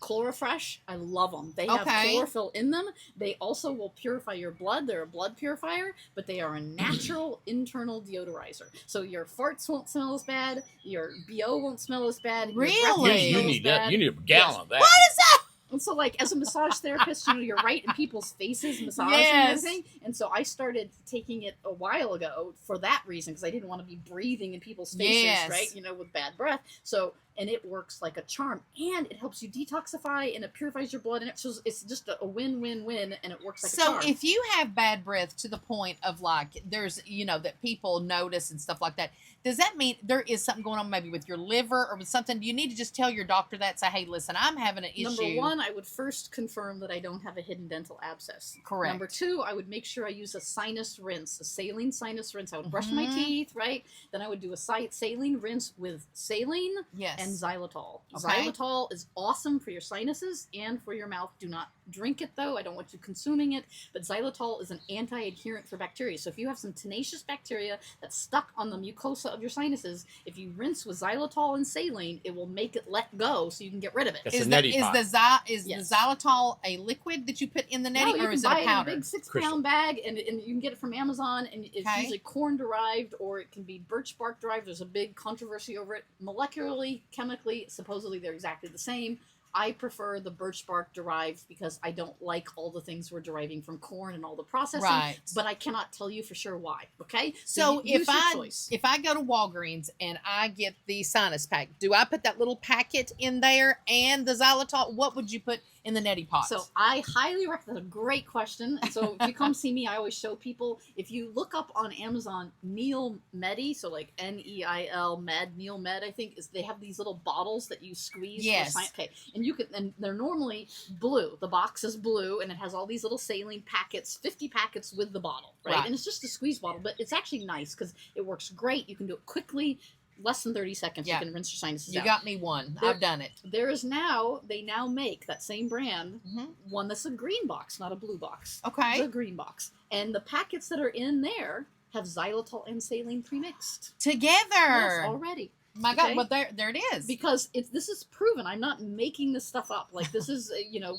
Chlorofresh. I love them. They have chlorophyll in them. They also will purify your blood. They're a blood purifier, but they are a natural internal deodorizer. So your farts won't smell as bad. Your BO won't smell as bad. Your breath won't Really? smell You as need bad. that. You need a gallon of that. What is that? And so, like, as a massage therapist, you know, you're right in people's faces, massaging Yes. and everything. And so I started taking it a while ago for that reason, because I didn't want to be breathing in people's faces, Yes. right? You know, with bad breath. So, and it works like a charm, and it helps you detoxify, and it purifies your blood, and it's just a win-win-win, and it works like a charm. So if you have bad breath to the point of like there's that people notice and stuff like that, does that mean there is something going on maybe with your liver or with something? Do you need to just tell your doctor that, say, hey, listen, I'm having an issue? Number one, I would first confirm that I don't have a hidden dental abscess. Correct. Number two, I would make sure I use a sinus rinse, a saline sinus rinse. I would brush my teeth, right? Then I would do a saline rinse with saline and xylitol. Okay. Xylitol is awesome for your sinuses and for your mouth. Do not drink it, though. I don't want you consuming it. But xylitol is an anti-adherent for bacteria. So if you have some tenacious bacteria that's stuck on the mucosa of your sinuses, if you rinse with xylitol and saline, it will make it let go so you can get rid of it. That's Is a the neti pot. the xylitol a liquid that you put in the neti, No, or is it a powder? You can buy it in a big 6-pound bag, and you can get it from Amazon, and it's Okay. usually corn-derived, or it can be birch bark-derived. There's a big controversy over it. Molecularly, chemically, supposedly they're exactly the same. I prefer the birch bark derived because I don't like all the things we're deriving from corn and all the processing. Right. But I cannot tell you for sure why. Okay. So use your choice. if I go to Walgreens and I get the sinus pack, do I put that little packet in there and the xylitol? What would you put in the neti pot? So I highly recommend. That's a great question. And so if you come see me, I always show people, if you look up on Amazon Neil Medi, so like Neil Med, Neil Med, I think is, they have these little bottles that you squeeze. Yes. Okay. And you can, and they're normally blue. The box is blue, and it has all these little saline packets, 50 packets with the bottle, right? And it's just a squeeze bottle, but it's actually nice because it works great. You can do it quickly. Less than 30 seconds, you can rinse your sinuses out. You got me one. I've done it. They now make that same brand, one that's a green box, not a blue box. Okay. It's a green box. And the packets that are in there have xylitol and saline premixed. Together. Yes, already. My God, Okay? well, there it is. Because this is proven. I'm not making this stuff up. Like, this is,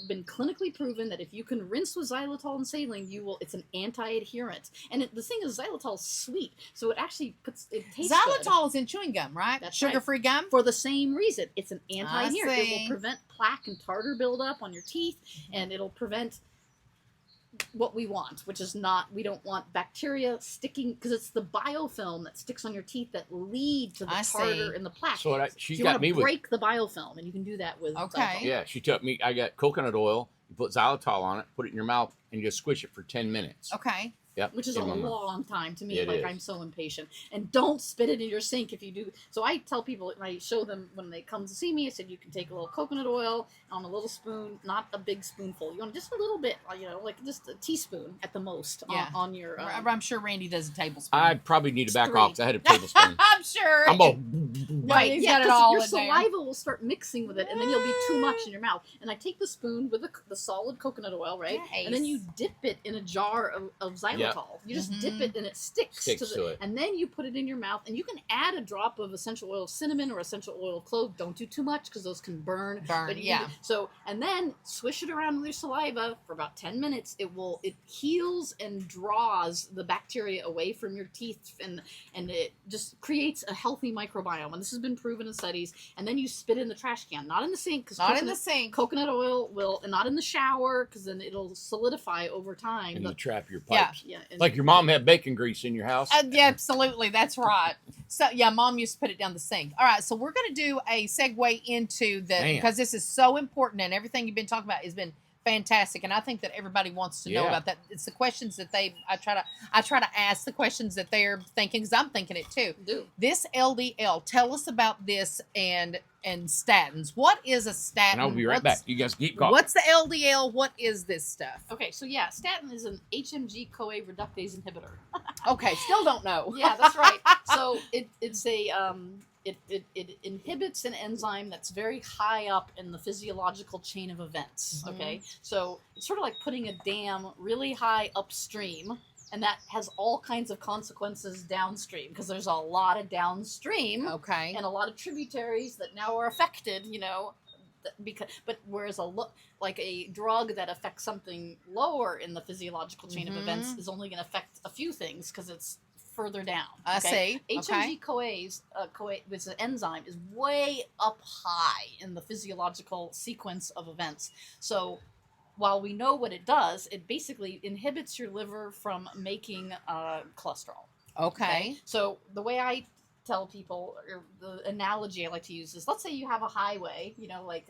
been clinically proven that if you can rinse with xylitol and saline, it's an anti-adherent. And the thing is, xylitol is sweet. So it actually it tastes Xylitol good. is in chewing gum, right? That's Sugar-free gum? For the same reason. It's an anti-adherent. It see. will prevent plaque and tartar buildup on your teeth, and it'll prevent what we want, which is we don't want bacteria sticking, because it's the biofilm that sticks on your teeth that lead to the tartar and the plaque. So she you got want me to with. break the biofilm, and you can do that with xylitol. Yeah, she took me. I got coconut oil. You put xylitol on it, put it in your mouth, and you just squish it for 10 minutes. Okay. Yep. Which is a long time to me. It is. I'm so impatient. And don't spit it in your sink if you do. So I tell people, and I show them when they come to see me, I said you can take a little coconut oil on a little spoon, not a big spoonful. You want just a little bit, like just a teaspoon at the most on your... I'm sure Randy does a tablespoon. I probably need to back off because I had a tablespoon. I'm sure. I'm going... Right, He's yeah, got it all your in there. saliva will start mixing with it, and then you'll be too much in your mouth. And I take the spoon with the solid coconut oil, right? Nice. And then you dip it in a jar of xylitol. Yep. You just dip it, and it sticks to it. And then you put it in your mouth, and you can add a drop of essential oil of cinnamon or essential oil of clove. Don't do too much because those can burn. But and then swish it around with your saliva for about 10 minutes. It heals and draws the bacteria away from your teeth, and it just creates a healthy microbiome. And this has been proven in studies. And then you spit it in the trash can, not in the sink, because coconut oil will, and not in the shower, because then it'll solidify over time. And you trap your pipes. Yeah. Like your mom had bacon grease in your house. Yeah, absolutely. That's right. So, Mom used to put it down the sink. All right, so we're going to do a segue into because this is so important, and everything you've been talking about has been fantastic, and I think that everybody wants to know about that. It's the questions that I try to ask the questions that they're thinking, because I'm thinking it too. This LDL, tell us about this and statins. What is a statin? And I'll be right back. You guys keep going. What's the LDL? What is this stuff? Okay, so statin is an HMG-CoA reductase inhibitor. Okay, still don't know. Yeah, that's right. So it's a it inhibits an enzyme that's very high up in the physiological chain of events. Okay, so it's sort of like putting a dam really high upstream, And that has all kinds of consequences downstream, because there's a lot of downstream Okay. and a lot of tributaries that now are affected, you know, but whereas like a drug that affects something lower in the physiological chain of events is only going to affect a few things because it's further down. I see. HMG CoAs, which is an enzyme, is way up high in the physiological sequence of events. So while we know what it does, it basically inhibits your liver from making cholesterol. Okay. So the way I tell people, or the analogy I like to use is, let's say you have a highway, you know, like,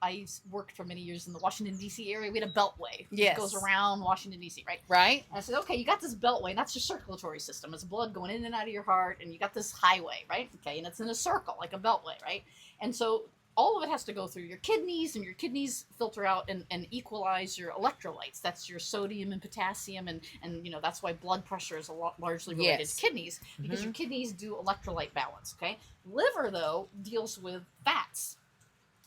I worked for many years in the Washington, D.C. area. We had a beltway. Yes. It goes around Washington, D.C., right? Right. And I said, okay, you got this beltway, and that's your circulatory system. It's blood going in and out of your heart, and you got this highway, right? Okay, and it's in a circle, like a beltway, right? And so all of it has to go through your kidneys, and your kidneys filter out and equalize your electrolytes. That's your sodium and potassium, and you know, that's why blood pressure is largely related to kidneys, because your kidneys do electrolyte balance, okay? Liver, though, deals with fats.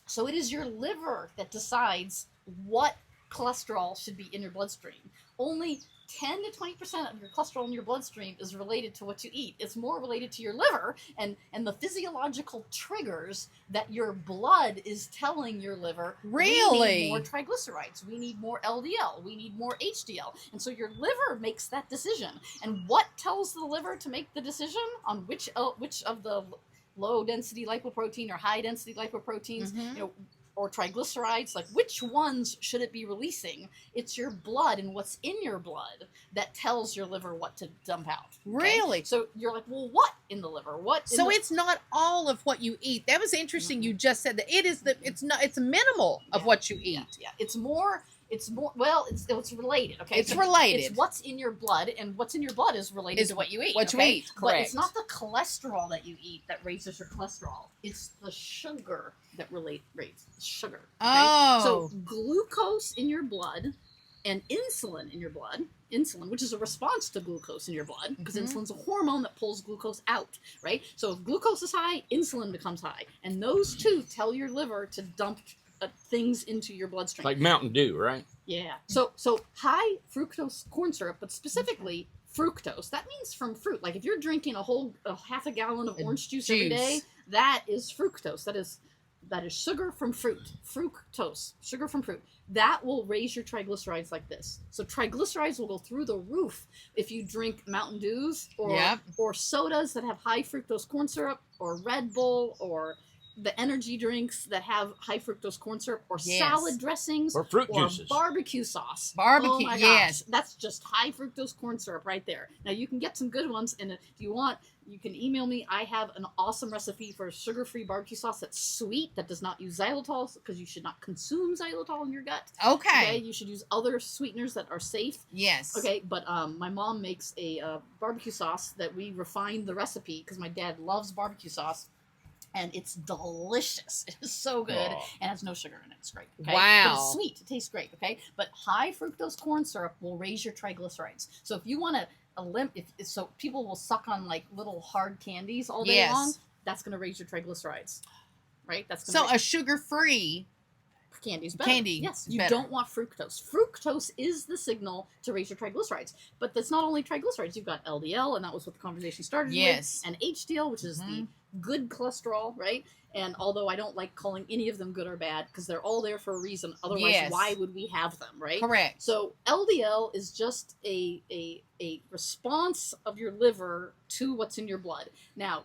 So it is your liver that decides what cholesterol should be in your bloodstream. Only 10 to 20% of your cholesterol in your bloodstream is related to what you eat. It's more related to your liver and the physiological triggers that your blood is telling your liver. Really? We need more triglycerides. We need more LDL. We need more HDL. And so your liver makes that decision. And what tells the liver to make the decision on which of the low density lipoprotein or high density lipoproteins, you know, or triglycerides, like which ones should it be releasing? It's your blood and what's in your blood that tells your liver what to dump out. Okay? Really? So you're like, well, what in the liver? It's not all of what you eat. That was interesting. You just said that it's minimal of what you eat. Yeah. It's more, well, it's related, okay? It's related. It's what's in your blood, and what's in your blood is related to what you eat. What you okay? eat, But correct. it's not the cholesterol that you eat that raises your cholesterol. It's the sugar that rates sugar. Okay? Oh. So glucose in your blood and insulin in your blood, which is a response to glucose in your blood, because insulin's a hormone that pulls glucose out, right? So if glucose is high, insulin becomes high. And those two tell your liver to dump things into your bloodstream. Like Mountain Dew, right? Yeah. So high fructose corn syrup, but specifically fructose, that means from fruit. Like if you're drinking a half a gallon of orange juice every day, that is fructose. That is sugar from fruit. Fructose, sugar from fruit. That will raise your triglycerides like this. So triglycerides will go through the roof if you drink Mountain Dews or sodas that have high fructose corn syrup, or Red Bull, or the energy drinks that have high fructose corn syrup, or salad dressings, or fruit juices, barbecue sauce. Barbecue, oh my gosh, that's just high fructose corn syrup right there. Now you can get some good ones, and if you want, you can email me. I have an awesome recipe for sugar-free barbecue sauce that's sweet, that does not use xylitol, because you should not consume xylitol in your gut. Okay. You should use other sweeteners that are safe. Yes. Okay, but my mom makes a barbecue sauce that we refined the recipe, because my dad loves barbecue sauce. And it's delicious. It is so good. Oh. And has no sugar in it. It's great. Okay? Wow. But it's sweet. It tastes great. Okay. But high fructose corn syrup will raise your triglycerides. So if you want to so people will suck on like little hard candies all day long, that's going to raise your triglycerides. Right? That's going a sugar-free candy's better. Yes, you better. don't want fructose. Fructose is the signal to raise your triglycerides. But that's not only triglycerides. You've got LDL, and that was what the conversation started with. And HDL, which is the good cholesterol, right? And although I don't like calling any of them good or bad, because they're all there for a reason. Otherwise, why would we have them, right? Correct. So LDL is just a response of your liver to what's in your blood. Now,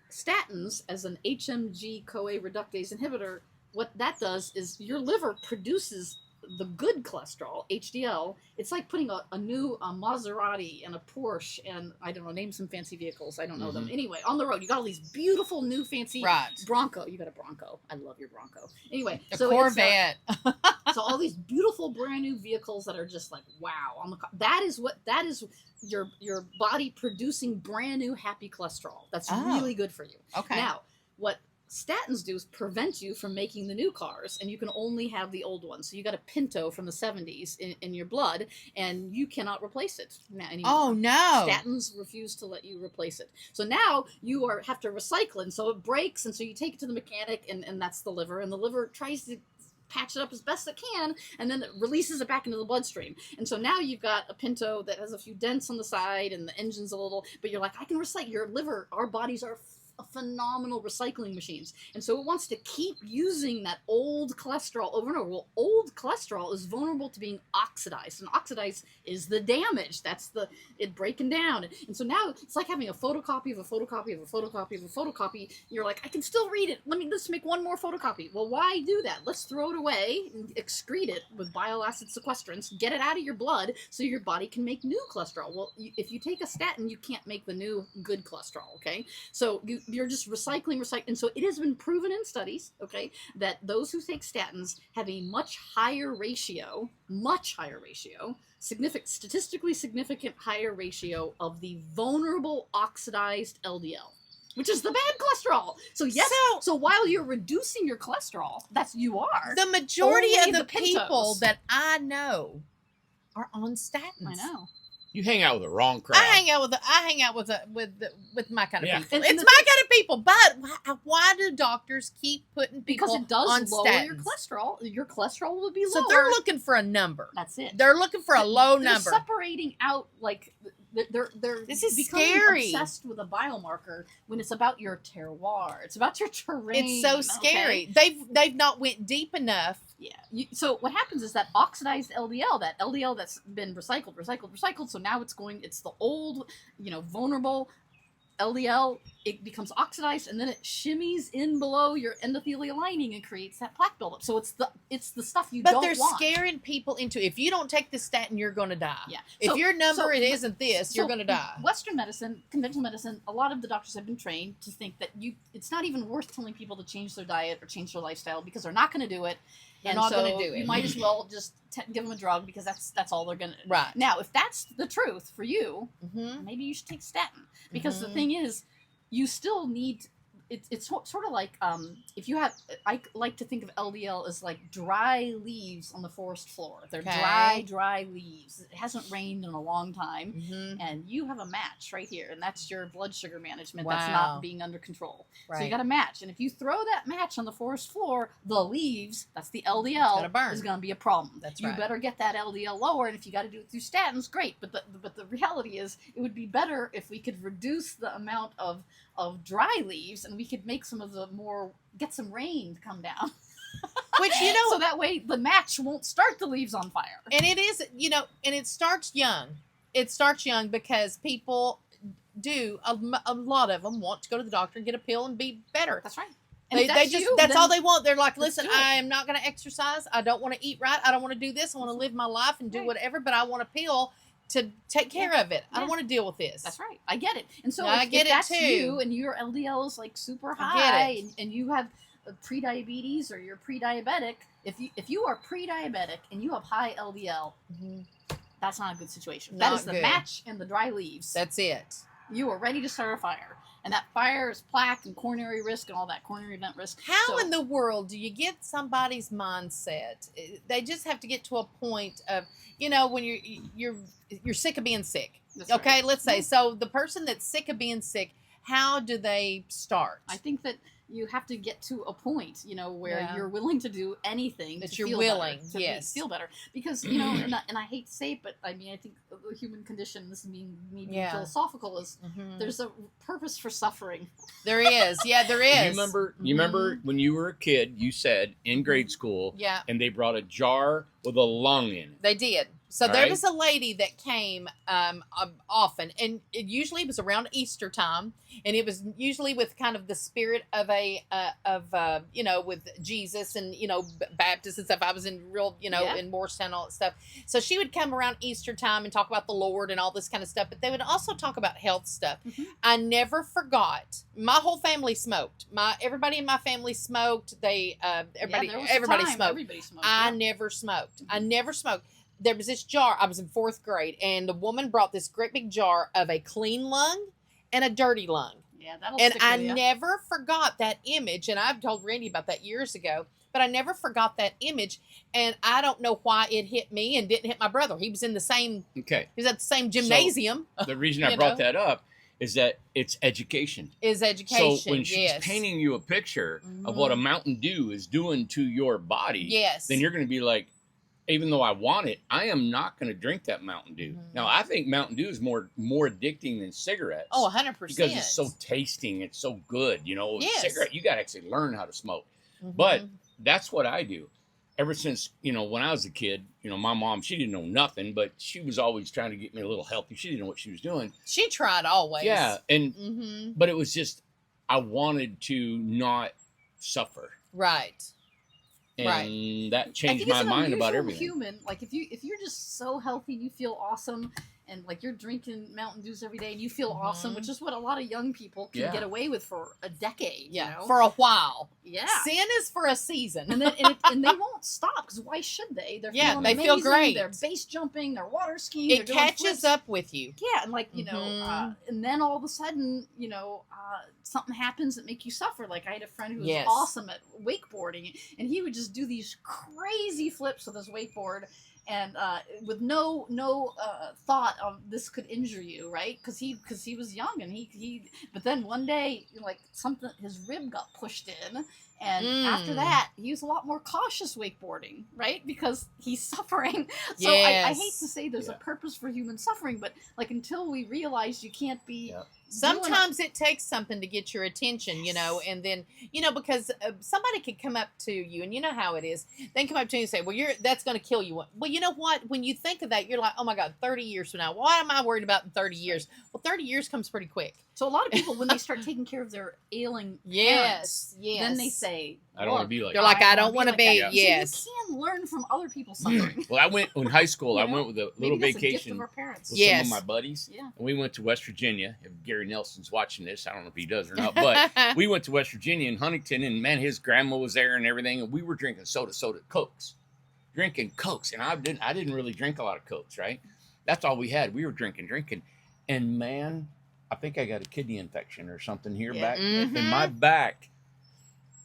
statins, as an HMG CoA reductase inhibitor, what that does is your liver produces the good cholesterol, HDL. It's like putting a new Maserati and a Porsche and, I don't know, name some fancy vehicles. I don't know them. Anyway, on the road, you got all these beautiful new fancy Bronco. You got a Bronco. I love your Bronco. Anyway. A Corvette. So all these beautiful brand new vehicles that are just like, wow. That is your body producing brand new happy cholesterol. That's really good for you. Okay. Now, what statins do is prevent you from making the new cars, and you can only have the old ones. So you got a Pinto from the 70s in your blood, and you cannot replace it anymore. Oh no! Statins refuse to let you replace it. So now you have to recycle it, and so it breaks, and so you take it to the mechanic, and that's the liver, and the liver tries to patch it up as best it can, and then it releases it back into the bloodstream. And so now you've got a Pinto that has a few dents on the side, and the engine's a little, but you're like, I can recycle your liver. Our bodies are phenomenal recycling machines, and so it wants to keep using that old cholesterol over and over. Well, old cholesterol is vulnerable to being oxidized, and oxidized is the damage. That's it breaking down. And so now it's like having a photocopy of a photocopy of a photocopy of a photocopy. You're like, I can still read it. Let's make one more photocopy. Well, why do that? Let's throw it away and excrete it with bile acid sequestrants. Get it out of your blood so your body can make new cholesterol. Well, if you take a statin, you can't make the new good cholesterol. Okay, so you're just recycling. And so it has been proven in studies, okay, that those who take statins have a much higher ratio, statistically significant higher ratio of the vulnerable oxidized LDL, which is the bad cholesterol. So yes, so while you're reducing your cholesterol, you are. The majority Only of the Pintos. people that I know are on statins. I know. You hang out with the wrong crowd. I hang out with my kind of Yeah. people. And It's my kind of people. But why do doctors keep putting people Because it does on lower statins? your cholesterol. Your cholesterol will be lower. So they're looking for a number. That's it. They're looking for a low They're number. separating out, like, they're This is becoming scary. obsessed with a biomarker when it's about your terroir. It's about your terrain. It's so scary. They've not went deep enough. Yeah. So what happens is that oxidized LDL, that LDL that's been recycled. So now it's the old, vulnerable LDL. It becomes oxidized, and then it shimmies in below your endothelial lining and creates that plaque buildup. So it's the stuff you don't want. But they're scaring people into, if you don't take this statin, you're going to die. Yeah. If your number isn't this, you're going to die. Western medicine, conventional medicine, a lot of the doctors have been trained to think that it's not even worth telling people to change their diet or change their lifestyle because they're not going to do it. They're And not so going to do it. You might as well just give them a drug because that's all they're going to. Right. Now, if that's the truth for you, Mm-hmm. maybe you should take statin because the Mhm. thing is, you still need. It's sort of like if you have. I like to think of LDL as like dry leaves on the forest floor. They're Okay. dry leaves. It hasn't rained in a long time. Mm-hmm. And you have a match right here, and that's your blood sugar management. Wow. That's not being under control. Right. So you got a match, and if you throw that match on the forest floor, the leaves, that's the gonna LDL, burn. is going to be a problem. That's you right. better get that LDL lower, and if you got to do it through statins, great. But the reality is, it would be better if we could reduce the amount of dry leaves, and we could make some of the get some rain to come down. Which, So that way the match won't start the leaves on fire. and it is, and it starts young. It starts young because people a lot of them want to go to the doctor and get a pill and be better. That's right. And if That's all they want. They're like, let's listen, do it. I am not going to exercise. I don't want to eat right. I don't want to do this. I want to live my life and do Right. whatever, but I want a pill to take care of it. I don't Yeah. want to deal with this. That's right. I get it. And so I if get it that's too. you and your LDL is like super I get high it. and you have pre-diabetes or you're pre-diabetic, if you are pre-diabetic and you have high LDL, Mhm. that's not a good situation. Not That is the good. match and the dry leaves. That's it. You are ready to start a fire. And that fire is plaque and coronary risk and all that coronary event risk. How So- in the world do you get somebody's mindset? They just have to get to a point of, when you're sick of being sick. That's Okay, right. let's say. Yeah. So the person that's sick of being sick, how do they start? I think that you have to get to a point, where Yeah. you're willing to do anything That to you're feel willing, better, to yes. feel better. Because, and I hate to say it, but I mean, I think the human condition, this is me being Yeah. philosophical, is Mhm. there's a purpose for suffering. There is. Yeah, there is. You remember when you were a kid, you said in grade school, Yeah, and they brought a jar with a lung in it. they did. So All there right. was a lady that came often, and it usually was around Easter time, and it was usually with kind of the spirit of with Jesus and Baptist and stuff. I was in real Yeah. in Morristown and all that stuff. So she would come around Easter time and talk about the Lord and all this kind of stuff, but they would also talk about health stuff. Mhm. I never forgot. My whole family smoked. Everybody in my family smoked. They everybody Yeah, there was a everybody time smoked. Everybody smoked. I yeah. never smoked. I never smoked. There was this jar. I was in 4th grade, and the woman brought this great big jar of a clean lung and a dirty lung. Yeah, that'll And stick I with you. never forgot that image. And I've told Randy about that years ago, but I never forgot that image. And I don't know why it hit me and didn't hit my brother. He was in the same. Okay. He was at the same gymnasium. The reason I You brought know? that up is that it's education. Is education. So when she's painting you a picture of what a Mountain Dew is doing to your body, then you're going to be like, even though I want it, I am not going to drink that Mountain Dew. Now, I think Mountain Dew is more addicting than cigarettes. Oh, 100%. Because it's so tasting. It's so good. You know, cigarette, you got to actually learn how to smoke. But that's what I do. Ever since, you know, when I was a kid, you know, my mom, she didn't know nothing, but she was always trying to get me a little healthy. She didn't know what she was doing. She tried always. Yeah. And, but it was just, I wanted to not suffer. Right. And that changed my mind about everything. Human, like if you're just so healthy, you feel awesome, and like you're drinking Mountain Dews every day, and you feel awesome, which is what a lot of young people can get away with for a decade. Yeah, you know? for a while. Yeah, sin is for a season, and then and they won't stop because why should they? They're feeling they amazing, feel great. They're base jumping, they're water skiing. It catches up with you. Yeah, and like you know, and then all of a sudden, you know, something happens that make you suffer. Like I had a friend who was awesome at wakeboarding, and he would just do these crazy flips with his wakeboard, and with no thought of this could injure you, right? Because he was young, and he but then one day, like something, his rib got pushed in, and after that he was a lot more cautious wakeboarding, right? Because he's suffering. So I hate to say there's a purpose for human suffering, but like until we realize you can't be sometimes it takes something to get your attention, you know, and then, you know, because somebody could come up to you, and you know how it is. They can come up to you and say, well, that's going to kill you. Well, you know what? When you think of that, you're like, oh my God, 30 years from now, what am I worried about in 30 years? Well, 30 years comes pretty quick. So a lot of people, when they start taking care of their ailing parents, then they say, I don't want to be like they're like, I don't want to be, So you can learn from other people's suffering. Well, I went in high school. I went with a little vacation with some of my buddies. Yeah. And we went to West Virginia. If Gary Nelson's watching this, I don't know if he does or not, but we went to West Virginia in Huntington, and man, his grandma was there and everything, and we were drinking soda Cokes. Drinking Cokes. And I didn't really drink a lot of Cokes, right? That's all we had. We were drinking. And man, I think I got a kidney infection or something here back in my back.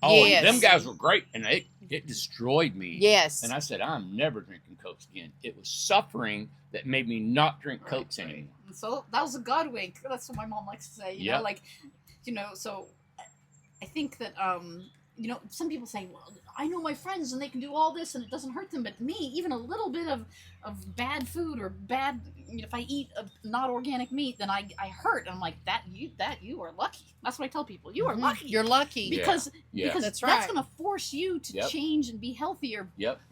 Oh, and them guys were great, and it destroyed me. Yes. And I said, I'm never drinking Cokes again. It was suffering that made me not drink Cokes anymore. So that was a God wink. That's what my mom likes to say. You know, like, you know, so I think that, you know, some people say, well, I know my friends and they can do all this and it doesn't hurt them. But me, even a little bit of bad food or bad, you know, if I eat not organic meat, then I hurt. And I'm like, you are lucky. That's what I tell people. You are lucky. You're lucky. Because that's going to force you to change and be healthier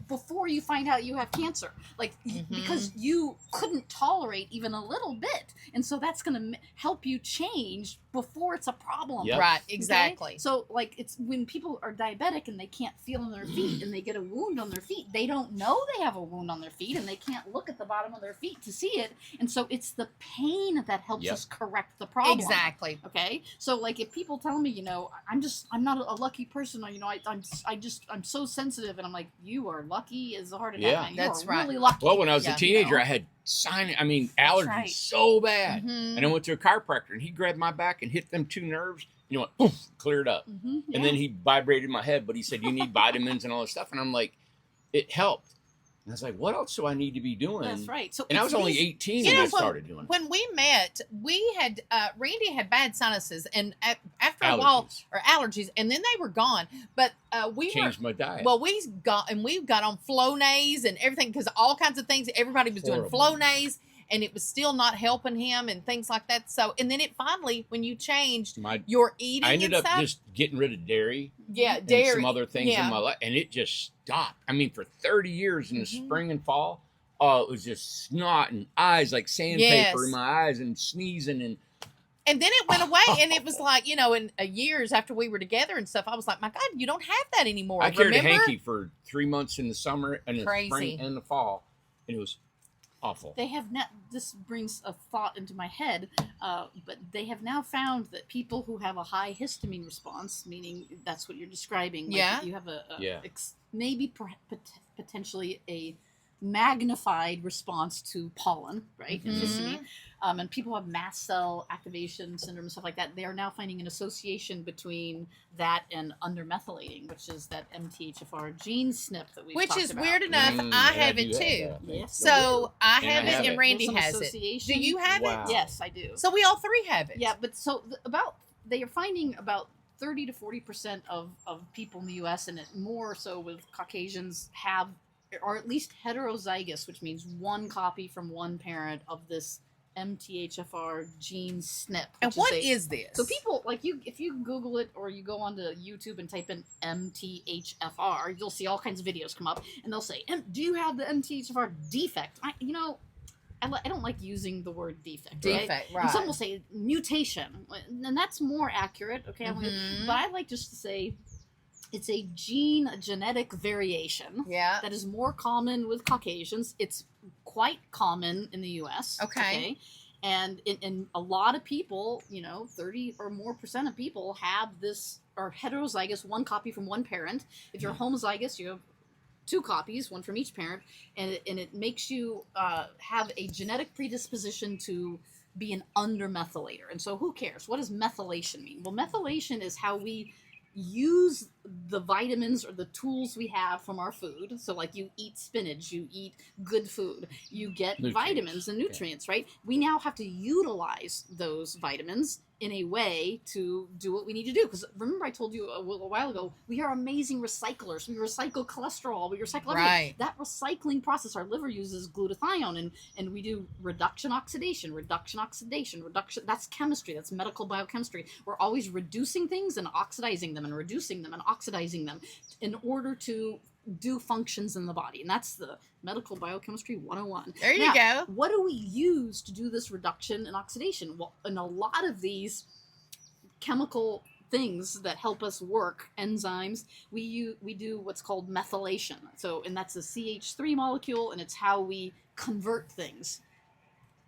before you find out you have cancer. Like, because you couldn't tolerate even a little bit. And so that's going to help you change before it's a problem. Right, exactly. Okay? So, like, it's when people are diabetic and they can't feel on their feet and they get a wound on their feet, they don't know they have a wound on their feet and they can't look at the bottom of their feet to see it. And so it's the pain that helps us correct the problem. Exactly. Okay? So, like, if people tell me, you know, I'm not a lucky person, or, you know, I'm so sensitive, and I'm like, you are lucky as a heart attack. Yeah, that's right. Really lucky. Well, when I was a teenager, I had allergies so bad, and I went to a chiropractor, and he grabbed my back and hit them two nerves. You know, went, poof, cleared up, and then he vibrated my head. But he said, you need vitamins and all this stuff, and I'm like, it helped. And I was like, what else do I need to be doing? That's right. So, and I was only 18 when I started doing it. When we met, we had, Randy had bad sinuses, and after a while, or allergies, and then they were gone. But we changed my diet. Well, we got on Flonase and everything, because all kinds of things, everybody was doing Flonase, and it was still not helping him and things like that. So, and then it finally, when you changed your eating, I ended up just getting rid of dairy. Yeah, dairy. And some other things in my life. And it just stopped. I mean, for 30 years in the spring and fall, it was just snot and eyes like sandpaper in my eyes and sneezing. And then it went away, and it was like, you know, in years after we were together and stuff, I was like, my God, you don't have that anymore. I carried a hanky for 3 months in the summer and the spring and the fall. And it was awful. They have not. This brings a thought into my head, but they have now found that people who have a high histamine response, meaning that's what you're describing. Like you have maybe potentially a magnified response to pollen, right? Mhm. Histamine. And people have mast cell activation syndrome and stuff like that. They are now finding an association between that and undermethylating, which is that MTHFR gene SNP that we've Which talked is about. weird enough. Mm, I and I have do it have too. that. Yes. So I And I have have it, it. and Randy There's some has it. association. Do you have Wow. it? Yes, I do. So we all three have it. Yeah, but so they are finding about 30 to 40% of people in the U.S. and more so with Caucasians have, or at least heterozygous, which means one copy from one parent of this MTHFR gene SNP. And what is this? So people like you, if you Google it or you go onto YouTube and type in MTHFR, you'll see all kinds of videos come up, and they'll say, "Do you have the MTHFR defect?" I don't like using the word defect. Defect, right. And some will say mutation, and that's more accurate. Okay, Mhm. but I like just to say it's a genetic variation. Yeah. That is more common with Caucasians. It's quite common in the U.S. Okay. And in a lot of people, 30 or more % of people have this, are heterozygous, one copy from one parent. If you're homozygous, you have 2 copies, one from each parent, and it makes you have a genetic predisposition to be an undermethylator. And so who cares? What does methylation mean? Well, methylation is how we use the vitamins or the tools we have from our food. So like you eat spinach, you eat good food, you get vitamins and nutrients, right? We now have to utilize those vitamins in a way to do what we need to do. Because remember I told you a while ago, we are amazing recyclers. We recycle cholesterol, we recycle everything. Right. That recycling process, our liver uses glutathione, and we do reduction, oxidation. That's chemistry, that's medical biochemistry. We're always reducing things and oxidizing them and reducing them and oxidizing them in order to do functions in the body. And that's the medical biochemistry 101. There you go. What do we use to do this reduction and oxidation? Well, in a lot of these chemical things that help us work, enzymes, we do what's called methylation. So, and that's a CH3 molecule, and it's how we convert things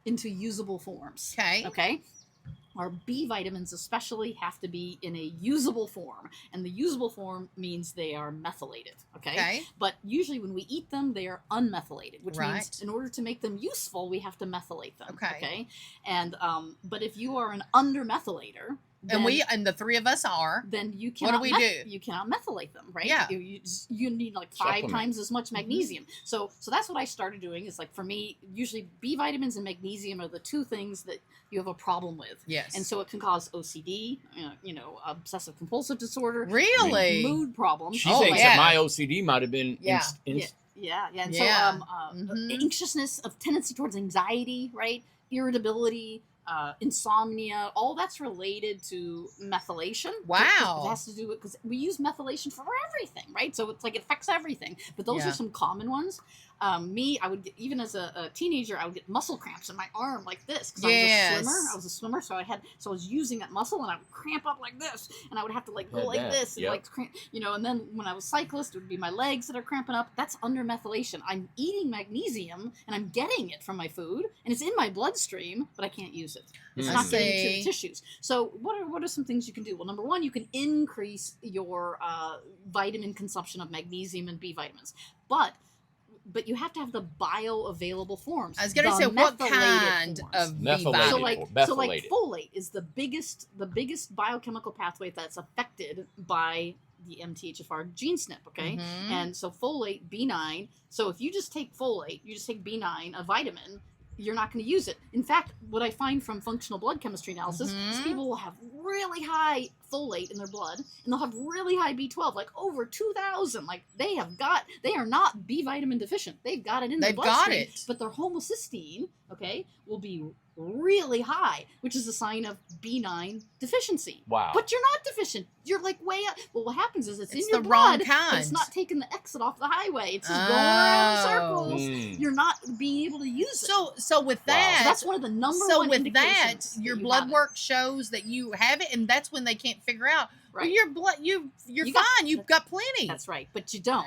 into usable forms. Okay. Our B vitamins especially have to be in a usable form, and the usable form means they are methylated. Okay. But usually when we eat them, they are unmethylated, which means in order to make them useful, we have to methylate them. Okay. And but if you are an undermethylator, and the 3 of us are, then you cannot. What do we do? You cannot methylate them, right? Yeah. You need like 5 times as much magnesium. So that's what I started doing. Is like, for me, usually B vitamins and magnesium are the 2 things that you have a problem with. Yes. And so it can cause OCD, obsessive compulsive disorder, really, mood problems. She thinks that my OCD might have been Yeah. And so anxiousness, of tendency towards anxiety, right? Irritability, insomnia, all that's related to methylation. Wow. It has to do with, because we use methylation for everything, right? So it's like it affects everything. But those are some common ones. I would get, even as a teenager, I would get muscle cramps in my arm like this because I was a swimmer. So I was using that muscle, and I would cramp up like this, and I would have to like go like this and like cramp, and then when I was cyclist, it would be my legs that are cramping up. That's under methylation. I'm eating magnesium and I'm getting it from my food, and it's in my bloodstream, but I can't use it. It's not getting to the tissues. So what are some things you can do? Well, number 1, you can increase your vitamin consumption of magnesium and B vitamins, but you have to have the bioavailable forms. I was going to say, what kind of methylated? So like folate is the biggest biochemical pathway that's affected by the MTHFR gene SNP. Okay, and so folate, B9. So if you just take folate, you just take B9, a vitamin, you're not going to use it. In fact, what I find from functional blood chemistry analysis is people will have really high folate in their blood, and they'll have really high B12, like over 2,000. Like they are not B vitamin deficient. They've got it in their bloodstream. But their homocysteine, will be really high, which is a sign of B9 deficiency. Wow. But you're not deficient. You're like way up. Well, what happens is it's in your the blood, wrong kind. but it's not taking the exit off the highway. It's just going around in circles. You're not being able to use it. So with that, so that's one of the number one So with indications that, your blood work shows that you have it, and that's when they can't figure out. Right. Well, your blood, you're fine. You've got plenty. That's right, but you don't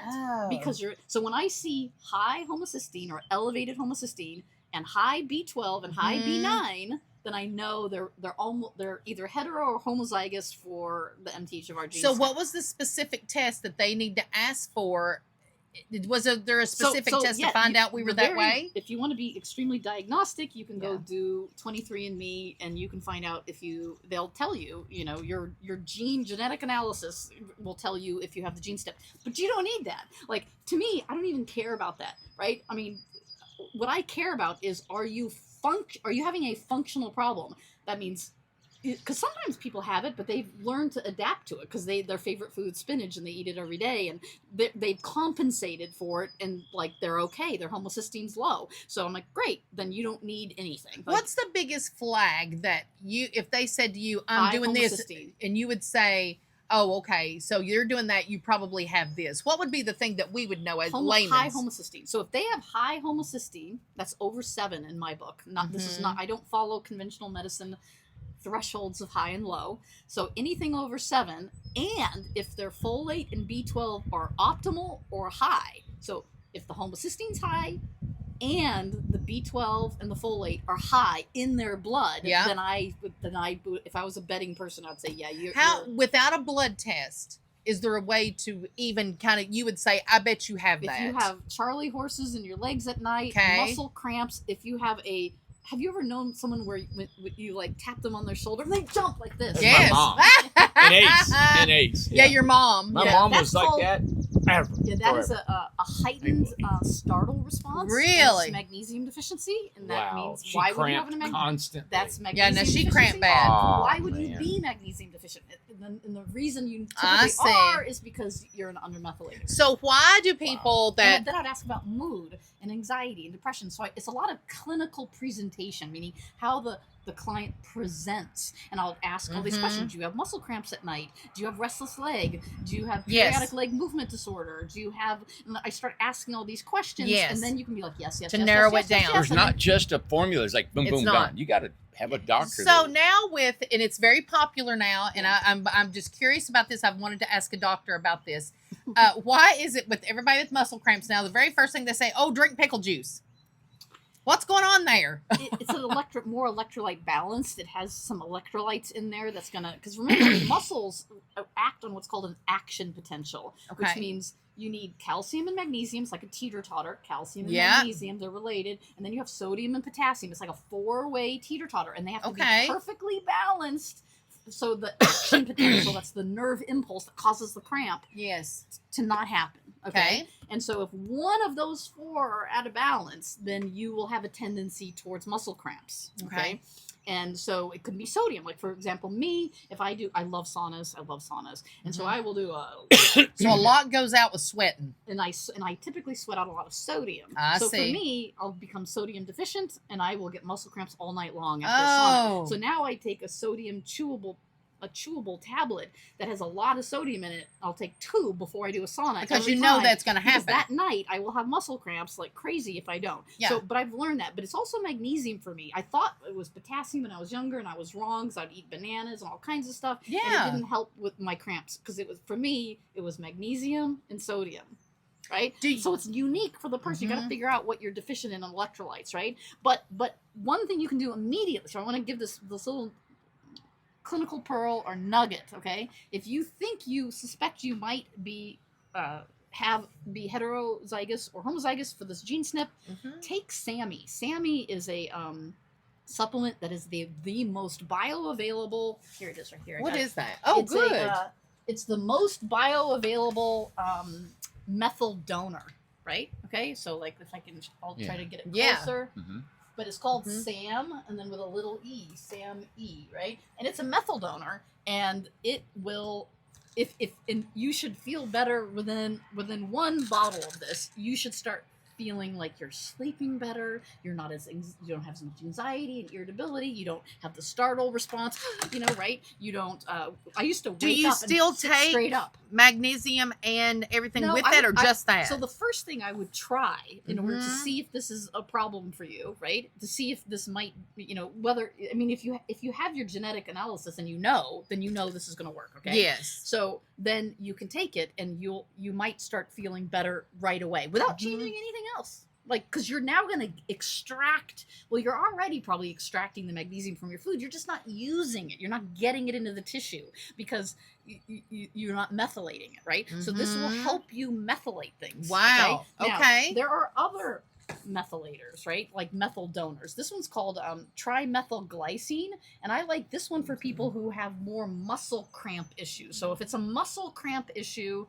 because so when I see high homocysteine or elevated homocysteine and high B12 and high B9, then I know they're either hetero or homozygous for the MTHFR gene. So what was the specific test that they need to ask for Was there a specific test to find out we were that way? If you want to be extremely diagnostic, you can go do 23andMe, and you can find out they'll tell you, your genetic analysis will tell you if you have the gene step. But you don't need that. Like, to me, I don't even care about that, right? I mean, what I care about is, are you having a functional problem? That means, because sometimes people have it, but they've learned to adapt to it because their favorite food's spinach and they eat it every day, and they've compensated for it, and like they're okay. Their homocysteine's low, so I'm like, great, then you don't need anything. Like, what's the biggest flag that if they said to you, "I'm doing this," and you would say, "Oh, okay, so you're doing that, you probably have this." What would be the thing that we would know as laymen? High homocysteine. So if they have high homocysteine, that's over 7 in my book. This is not. I don't follow conventional medicine thresholds of high and low. So anything over 7, and if their folate and B12 are optimal or high. So if the homocysteine's high and the B12 and the folate are high in their blood, then I if I was a betting person, I'd say, you're without a blood test, is there a way to even kind of, you would say, I bet you have that. If you have Charlie horses in your legs at night, muscle cramps, if you have you ever known someone where you like tap them on their shoulder and they jump like this? Yes. My mom. An ace. Yeah, your mom. My mom was like that ever. Yeah, that is a heightened startle response. Really? That's magnesium deficiency, and that means she why would you have cramped magnesium? constantly. That's magnesium she deficiency. cramped bad. Why would you be magnesium deficient? And the reason you typically are is because you're an undermethylator. So why do people that... And then I'd ask about mood and anxiety and depression. So it's a lot of clinical presentation, meaning how the client presents. And I'll ask all these questions. Do you have muscle cramps at night? Do you have restless leg? Do you have periodic leg movement disorder? Do you have... And I start asking all these questions. Yes. And then you can be like, yes, narrow it down. There's not just a formula. It's like boom, boom, done. You got to have a doctor. So now and it's very popular now, and I'm just curious about this. I've wanted to ask a doctor about this. Why is it with everybody with muscle cramps now, the very first thing they say, oh, drink pickle juice? What's going on there? It's an more electrolyte balanced. It has some electrolytes in there that's gonna, because remember, muscles act on what's called an action potential, which means you need calcium and magnesium. It's like a teeter-totter. Calcium and magnesium, they're related. And then you have sodium and potassium. It's like a 4-way teeter-totter. And they have to be perfectly balanced. So the action potential, that's the nerve impulse that causes the cramp, to not happen. Okay. And so if one of those 4 are out of balance, then you will have a tendency towards muscle cramps. Okay. And so it could be sodium. Like, for example, me, I love saunas. And so I will do so a lot goes out with sweating. And I typically sweat out a lot of sodium. So for me, I'll become sodium deficient, and I will get muscle cramps all night long after sauna. So now I take a sodium chewable tablet that has a lot of sodium in it. I'll take 2 before I do a sauna. Because you know that's going to happen. That night, I will have muscle cramps like crazy if I don't. Yeah. So, but I've learned that. But it's also magnesium for me. I thought it was potassium when I was younger, and I was wrong because I'd eat bananas and all kinds of stuff. Yeah. And it didn't help with my cramps because for me, it was magnesium and sodium. Right? So it's unique for the person. You got to figure out what you're deficient in electrolytes, right? But one thing you can do immediately, so I want to give this little clinical pearl or nugget, okay? If you suspect you might be heterozygous or homozygous for this gene SNP, take SAMI. SAMI is a supplement that is the most bioavailable. Here it is, right here. What is that? Oh, good. It's the most bioavailable methyl donor, right? Okay, so like if I'll try to get it closer. But it's called SAM, and then with a little e, SAM-E, right? And it's a methyl donor, and it will, and you should feel better within 1 bottle of this. You should start feeling like you're sleeping better. You don't have as much anxiety and irritability. You don't have the startle response, right? You don't. I used to wake up. Do you still take straight up magnesium and everything with that, or just that? So the first thing I would try in order to see if this is a problem for you, right? To see if this might, if you have your genetic analysis and then you know this is going to work. Okay. Yes. So then you can take it, and you might start feeling better right away without changing anything else. like, because you're now going to extract, well, you're already probably extracting the magnesium from your food. You're just not using it. You're not getting it into the tissue because you're not methylating it, right? So this will help you methylate things. Wow. Okay. Now, there are other methylators, right? Like methyl donors. This one's called trimethylglycine, and I like this one for people who have more muscle cramp issues. So if it's a muscle cramp issue,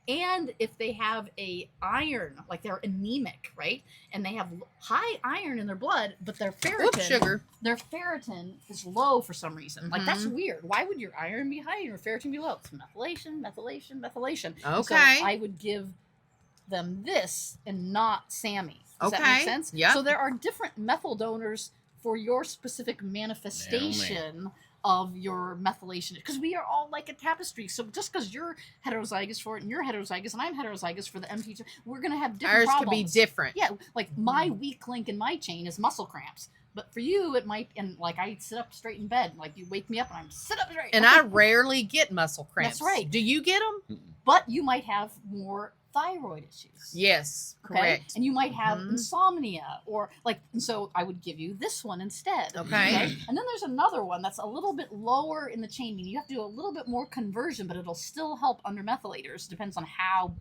and if they have a iron, like they're anemic, right? And they have high iron in their blood, but their ferritin is low for some reason. Like, that's weird. Why would your iron be high and your ferritin be low? It's methylation. Okay. So I would give them this and not SAMe. Does that Okay. make sense? Yeah. So there are different methyl donors for your specific manifestation of your methylation, because we are all like a tapestry. So just because you're heterozygous for it and you're heterozygous and I'm heterozygous for the MTHFR, we're going to have different Ours problems. could be different. Yeah, like my weak link in my chain is muscle cramps. But for you, it might, and like I sit up straight in bed, like you wake me up and I'm sit up straight. And I rarely get muscle cramps. That's right. Do you get them? But you might have more thyroid issues. Yes, Okay? correct. And you might have insomnia, or like, and so I would give you this one instead. Okay. And then there's another one that's a little bit lower in the chain, meaning you have to do a little bit more conversion, but it'll still help undermethylators. Depends on how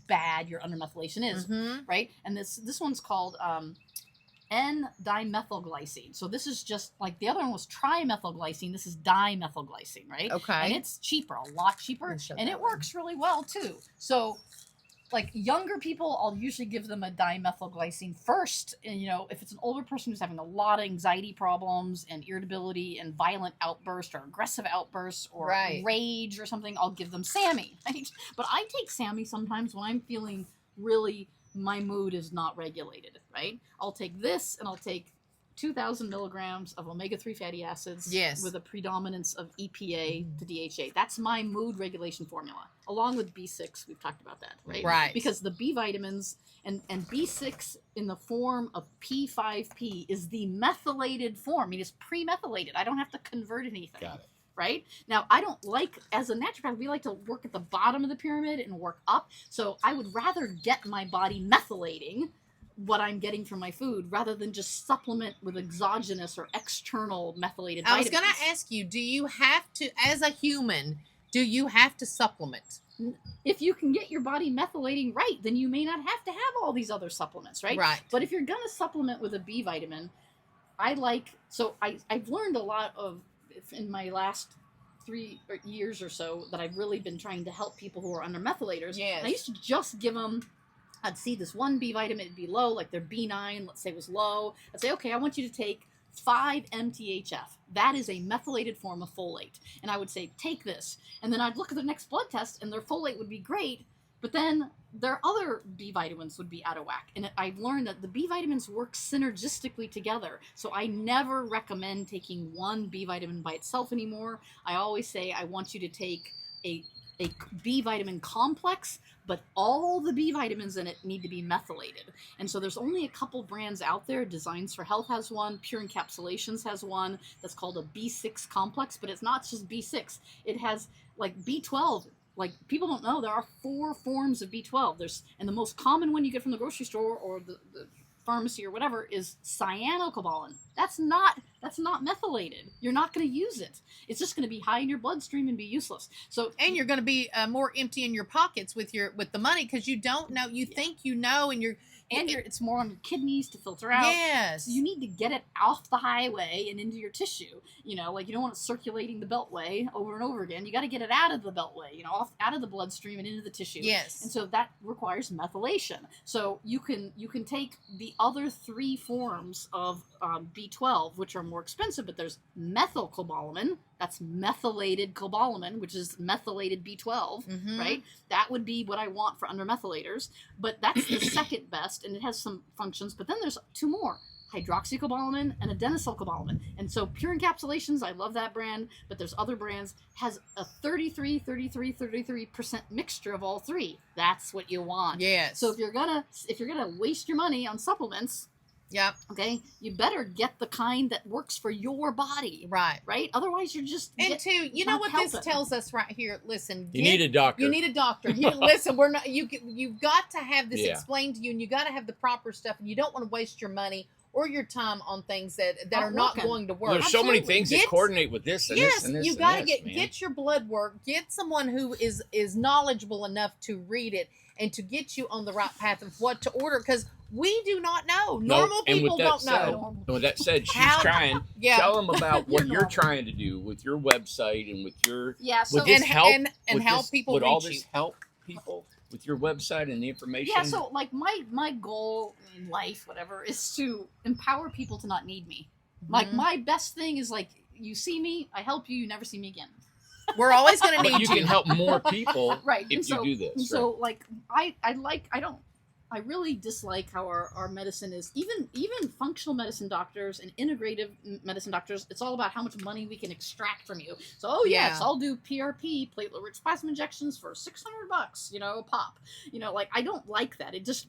bad your undermethylation is, right? And this one's called N-dimethylglycine. So this is just like the other one was trimethylglycine. This is dimethylglycine, right? Okay. And it's cheaper, a lot cheaper, and it works really well too. So like younger people, I'll usually give them a dimethylglycine first. And, you know, if it's an older person who's having a lot of anxiety problems and irritability and violent outbursts or aggressive outbursts or rage or something, I'll give them SAMe, right? But I take SAMe sometimes when I'm feeling really, my mood is not regulated, right? I'll take this and I'll take 2,000 milligrams of omega-3 fatty acids with a predominance of EPA to DHA. That's my mood regulation formula, along with B6. We've talked about that, right? Right. Because the B vitamins and B6 in the form of P5P is the methylated form. I mean, it's pre-methylated. I don't have to convert anything. Got it. Right? Now, I don't like, as a naturopath, we like to work at the bottom of the pyramid and work up. So I would rather get my body methylating what I'm getting from my food rather than just supplement with exogenous or external methylated vitamins. I was going to ask you, do you have to, as a human, do you have to supplement? If you can get your body methylating right, then you may not have to have all these other supplements, right? Right. But if you're going to supplement with a B vitamin, I've learned a lot of, in my last 3 years or so, that I've really been trying to help people who are under methylators. Yes. I used to just give them, I'd see this one B vitamin, it'd be low, like their B9, let's say, was low. I'd say, okay, I want you to take 5 MTHF. That is a methylated form of folate. And I would say, take this. And then I'd look at the next blood test and their folate would be great, but then their other B vitamins would be out of whack. And I've learned that the B vitamins work synergistically together. So I never recommend taking one B vitamin by itself anymore. I always say, I want you to take a B vitamin complex, but all the B vitamins in it need to be methylated. And so there's only a couple brands out there. Designs for Health has one. Pure Encapsulations has one that's called a B6 complex, but it's not just B6. It has like B12. Like, people don't know there are 4 forms of B12. And the most common one you get from the grocery store or the pharmacy or whatever is cyanocobalamin. That's not methylated. You're not going to use it. It's just going to be high in your bloodstream and be useless. So, and you're going to be more empty in your pockets with the money, because you don't know. You think you know, and it's more on your kidneys to filter out. Yes. So you need to get it off the highway and into your tissue. You know, like, you don't want it circulating the beltway over and over again. You got to get it out of the beltway, out of the bloodstream and into the tissue. Yes. And so that requires methylation. So you can take the other 3 forms of B12, which are more expensive, but there's methylcobalamin. That's methylated cobalamin, which is methylated B12, right? That would be what I want for undermethylators. But that's the second best, and it has some functions. But then there's 2 more, hydroxycobalamin and adenosylcobalamin. And so Pure Encapsulations, I love that brand, but there's other brands, has a 33% mixture of all 3. That's what you want. Yes. So if you're gonna waste your money on supplements, Yep. Okay, you better get the kind that works for your body, Right. right? Otherwise, you're just You know not what helping. this tells us right here? Listen, You need a doctor. You need a doctor. Listen, we're not. You've got to have this Yeah. explained to you, and you got to have the proper stuff. And you don't want to waste your money or your time on things that are not working. going to work. Well, there's so many Absolutely. things that coordinate with this and Yes, this and this. you and got to this, man. get your blood work. Get someone who is knowledgeable enough to read it and to get you on the right path of what to order, because we do not know. Normal and people with that don't said, know. and with that said, she's How- trying. Yeah. Tell them about what you're normal. trying to do with your website and with your So with this and- help and with how this, people would all reach this you. help people with your website and the information. yeah, so like my goal in life, whatever, is to empower people to not need me. Like Mhm. my best thing is like, you see me, I help you, you never see me again. We're always going to But need you can help more people Right. if and so, you do this. and so like I really dislike how our medicine is, even functional medicine doctors and integrative medicine doctors, it's all about how much money we can extract from you. So, oh yes, Yeah. I'll do PRP, platelet rich plasma injections for $600, a pop. Like, I don't like that. It just,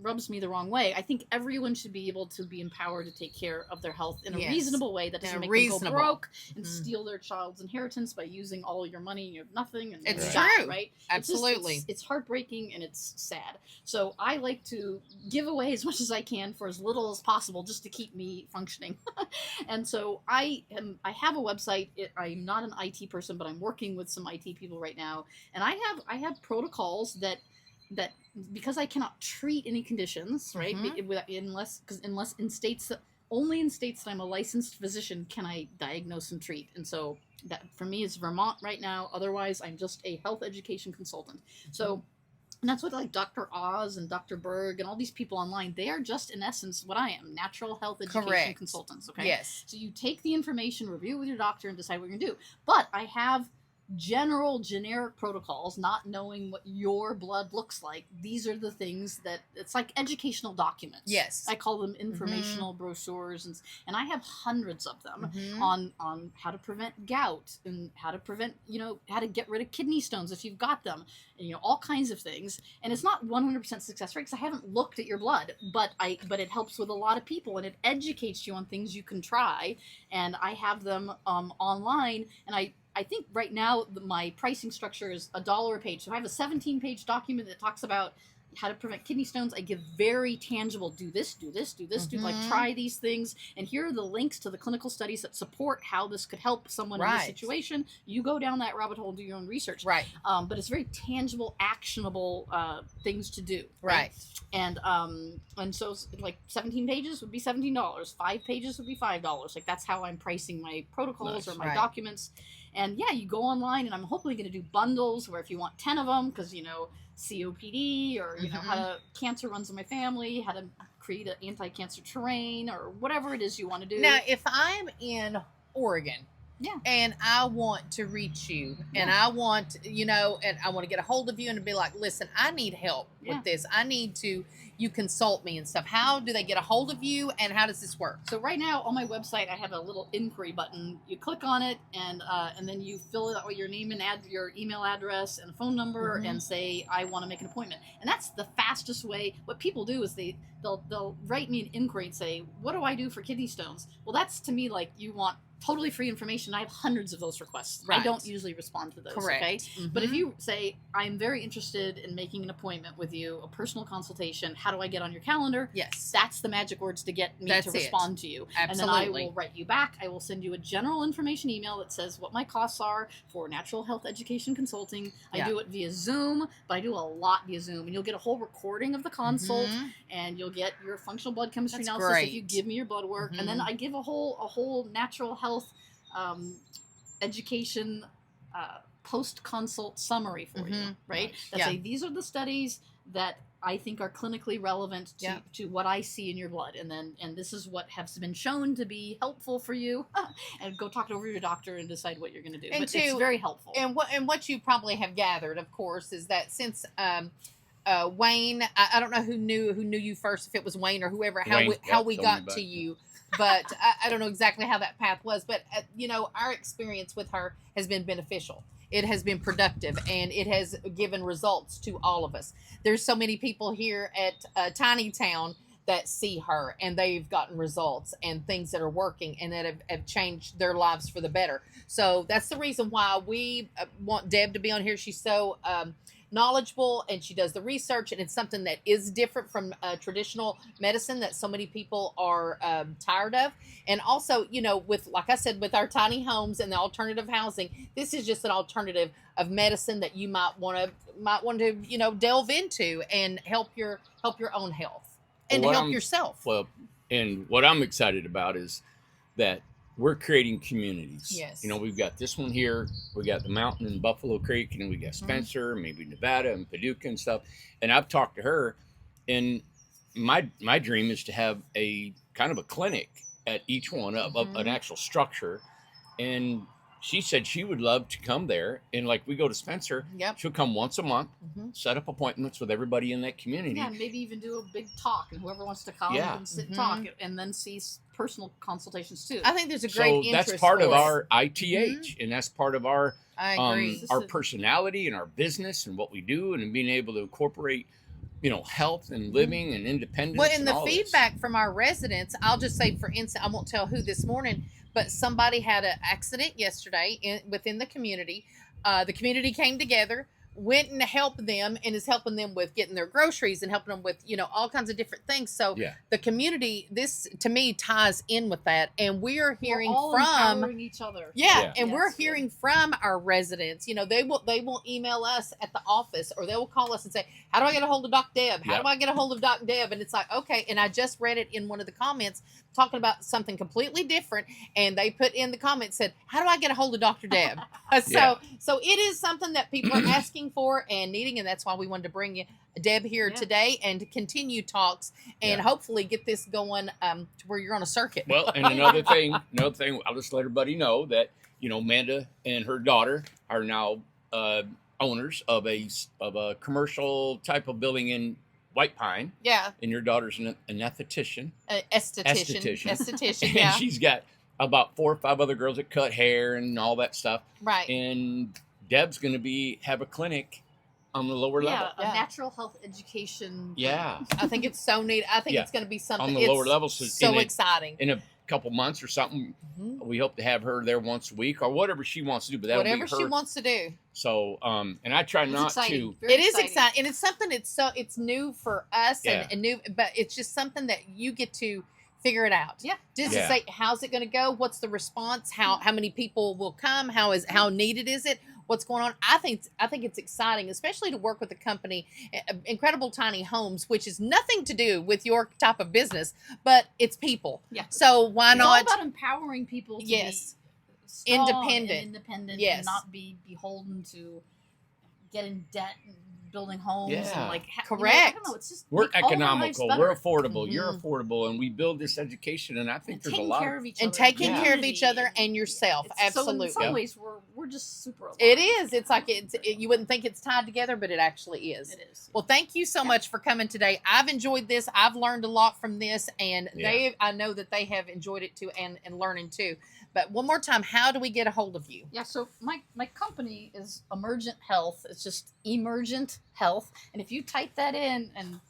rubs me the wrong way. I think everyone should be able to be empowered to take care of their health in a Yes. reasonable way that In a doesn't make them reasonable. go broke and Mhm. steal their child's inheritance by using all your money and you have nothing. And It's you true. die, right? Absolutely. It's heartbreaking and it's sad. So I like to give away as much as I can for as little as possible just to keep me functioning. And so I have a website. I'm not an IT person, but I'm working with some IT people right now. And I have protocols that because I cannot treat any conditions, right? Unless in states that I'm a licensed physician can I diagnose and treat. And so that for me is Vermont right now. Otherwise, I'm just a health education consultant. So, and that's what like Dr. Oz and Dr. Berg and all these people online, they are just in essence what I am, natural health education Correct. consultants. Okay. Yes. So you take the information, review it with your doctor, and decide what you're gonna do. But I have generic protocols, not knowing what your blood looks like. These are the things that it's like educational documents. Yes. I call them informational brochures, and I have hundreds of them Mhm. on how to prevent gout and how to prevent, how to get rid of kidney stones if you've got them, and, all kinds of things. And it's not 100% success rate because I haven't looked at your blood, but it helps with a lot of people and it educates you on things you can try. And I have them online, and I think right now my pricing structure is $1 a page. So I have a 17-page document that talks about how to prevent kidney stones. I give very tangible, do this, do like try these things. And here are the links to the clinical studies that support how this could help someone in this situation. You go down that rabbit hole and do your own research. Right. But it's very tangible, actionable things to do. Right. And so like 17 pages would be $17. 5 pages would be $5. Like that's how I'm pricing my protocols or my documents. And yeah, you go online, and I'm hopefully going to do bundles where if you want 10 of them, because COPD or how to cancer runs in my family, how to create an anti-cancer terrain or whatever it is you want to do. Now, if I'm in Oregon, and I want to reach you, and I want, and I want to get a hold of you and be like, listen, I need help with this. I need you consult me and stuff. How do they get a hold of you, and how does this work? So right now on my website, I have a little inquiry button. You click on it, and then you fill out your name and your email address and phone number, and say I want to make an appointment. And that's the fastest way. What people do is they'll write me an inquiry and say, what do I do for kidney stones? Well, that's to me like you want totally free information. I have hundreds of those requests. Right. I don't usually respond to those. Correct. Okay. But if you say, I'm very interested in making an appointment with you, a personal consultation, how do I get on your calendar? Yes. That's the magic words to get me to respond to you. Absolutely. And then I will write you back. I will send you a general information email that says what my costs are for natural health education consulting. I do it via Zoom, but I do a lot via Zoom. And you'll get a whole recording of the consult, and you'll get your functional blood chemistry analysis if you give me your blood work. And then I give a whole natural health education post-consult summary for you, right? That say these are the studies that I think are clinically relevant to what I see in your blood, and this is what has been shown to be helpful for you. And go talk it over your doctor and decide what you're going to do. But it's very helpful. And what you probably have gathered, of course, is that since Wayne, I don't know who knew you first, if it was Wayne or whoever, how we got to you. but I don't know exactly how that path was. But our experience with her has been beneficial. It has been productive, and it has given results to all of us. There's so many people here at Tiny Town that see her, and they've gotten results and things that are working and that have changed their lives for the better. So that's the reason why we want Deb to be on here. She's so knowledgeable, and she does the research, and it's something that is different from traditional medicine that so many people are tired of. And also, with, like I said, with our tiny homes and the alternative housing, this is just an alternative of medicine that you might want to delve into and help your own health and help yourself. Well, and what I'm excited about is that we're creating communities. Yes. We've got this one here. We got the mountain in Buffalo Creek, and we got Spencer, maybe Nevada and Paducah and stuff. And I've talked to her, and my dream is to have a kind of a clinic at each one of an actual structure. And she said she would love to come there, and like we go to Spencer, she'll come once a month, set up appointments with everybody in that community. Yeah, and maybe even do a big talk, and whoever wants to come can sit and talk, and then see personal consultations too. I think there's a great interest. That's part of our ITH, and that's part of our I agree. Our personality and our business and what we do, and being able to incorporate health and living and independence. Well, and the feedback from our residents, I'll just say, for instance, I won't tell who this morning, but somebody had an accident yesterday within the community. The community came together, went and helped them, and is helping them with getting their groceries and helping them with, all kinds of different things. So the community, this to me ties in with that. And we are hearing empowering each other. And we're hearing from our residents. They will email us at the office, or they will call us and say, how do I get a hold of Doc Deb? How do I get a hold of Doc Deb? And it's like, okay. And I just read it in one of the comments talking about something completely different. And they put in the comments, said, how do I get a hold of Dr. Deb? So it is something that people are asking for and needing. And that's why we wanted to bring you Deb here today and to continue talks and hopefully get this going to where you're on a circuit. Well, and another thing, I'll just let everybody know that, Amanda and her daughter are now owners of a commercial type of building in White Pine. Yeah. And your daughter's an esthetician. Esthetician, And she's got about 4 or 5 other girls that cut hair and all that stuff. Right. And Deb's going to have a clinic on the lower level. A natural health education. Yeah. I think it's so neat. I think it's going to be something on the lower level. So exciting. In a couple months or something, we hope to have her there once a week or whatever she wants to do. But whatever she wants to do. So, and I try not to. It is exciting, and it's something. It's new for us and new, but it's just something that you get to figure it out. Yeah. Just to say, how's it going to go? What's the response? How many people will come? How needed is it? What's going on? I think it's exciting, especially to work with a company, Incredible Tiny Homes, which is nothing to do with your type of business, but it's people. Yeah. So why not? It's all about empowering people to be strong and independent and not be beholden to get in debt and building homes and correct. I don't know, it's just we're economical, we're affordable, Mm-hmm. you're affordable, and we build this education, and I think there's a lot of each and other, taking care of each other and yourself. Absolutely. So in some ways we're just super alive. It is. It's like you wouldn't think it's tied together, but it actually is. It is. Well, thank you so much for coming today. I've enjoyed this. I've learned a lot from this, and I know that they have enjoyed it too, and learning too. But one more time, how do we get a hold of you? Yeah, so my company is Emergent Health. It's just Emergent Health. And if you type that in and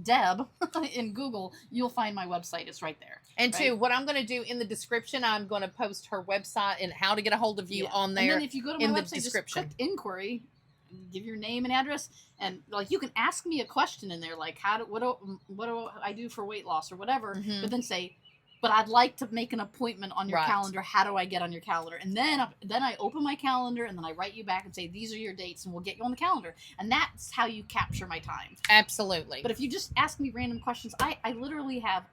Deb in Google, you'll find my website. It's right there. And too, what I'm going to do in the description, I'm going to post her website and how to get a hold of you on there. And then if you go to my website, just click inquiry, give your name and address, and you can ask me a question in there, like what do I do for weight loss or whatever, but then say, but I'd like to make an appointment on your calendar. How do I get on your calendar? And then I open my calendar, and then I write you back and say, these are your dates, and we'll get you on the calendar. And that's how you capture my time. Absolutely. But if you just ask me random questions, I literally have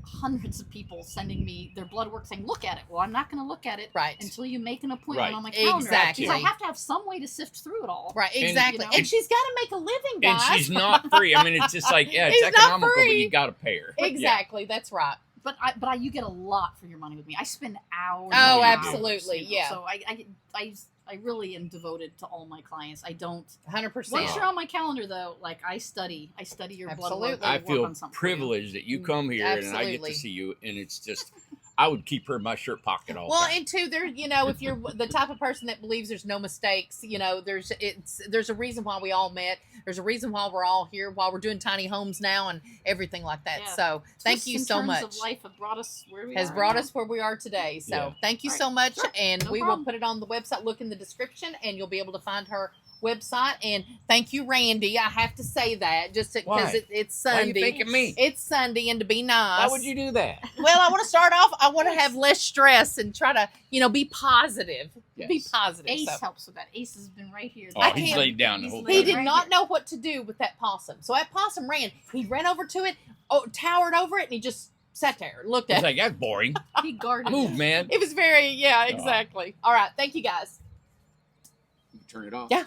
hundreds of people sending me their blood work saying, look at it. Well, I'm not going to look at it until you make an appointment on my calendar. Exactly. Because I have to have some way to sift through it all. Right, exactly. And she's got to make a living, guys. And she's not free. I mean, it's just like, it's economical, but you got to pay her. Exactly. That's right. But you get a lot for your money with me. I spend hours. Oh, absolutely. Yeah. So I I really am devoted to all my clients. I don't. 100%. Once you're on my calendar, though, like I study your blood work. Absolutely. I work feel on something for you. privileged that you come here and I get Absolutely. to see you, and it's just, I would keep her in my shirt pocket all the Well, time. and two, there, you know, if you're the type of person that believes there's no mistakes, you know, there's a reason why we all met. There's a reason why we're all here, why we're doing tiny homes now and everything like that. Yeah. So thank Twists you and so turns much. Of life have brought us where we Has are brought now. us where we are today. So Yeah. thank you All so right. much. Sure. And No we problem. will put it on the website. Look in the description and you'll be able to find her website. And thank you, Randy. I have to say that just because Why? it's Why Sunday. you thinking me? It's Sunday, and to be nice. Why would you do that? Well, I want to start off. I want to have less stress and try to, you know, be positive. Yes. Be positive. Ace so. helps with that. Ace has been right here. Oh, I he's can't- laid down the he's whole laid He time. did right not here. know what to do with that possum. So that possum ran. He ran over to it, towered over it, and he just sat there and looked He's at it. like, that's boring. He guarded Move, it. man. It was very, yeah, exactly. All right. Thank you, guys. Turn it off. Yeah.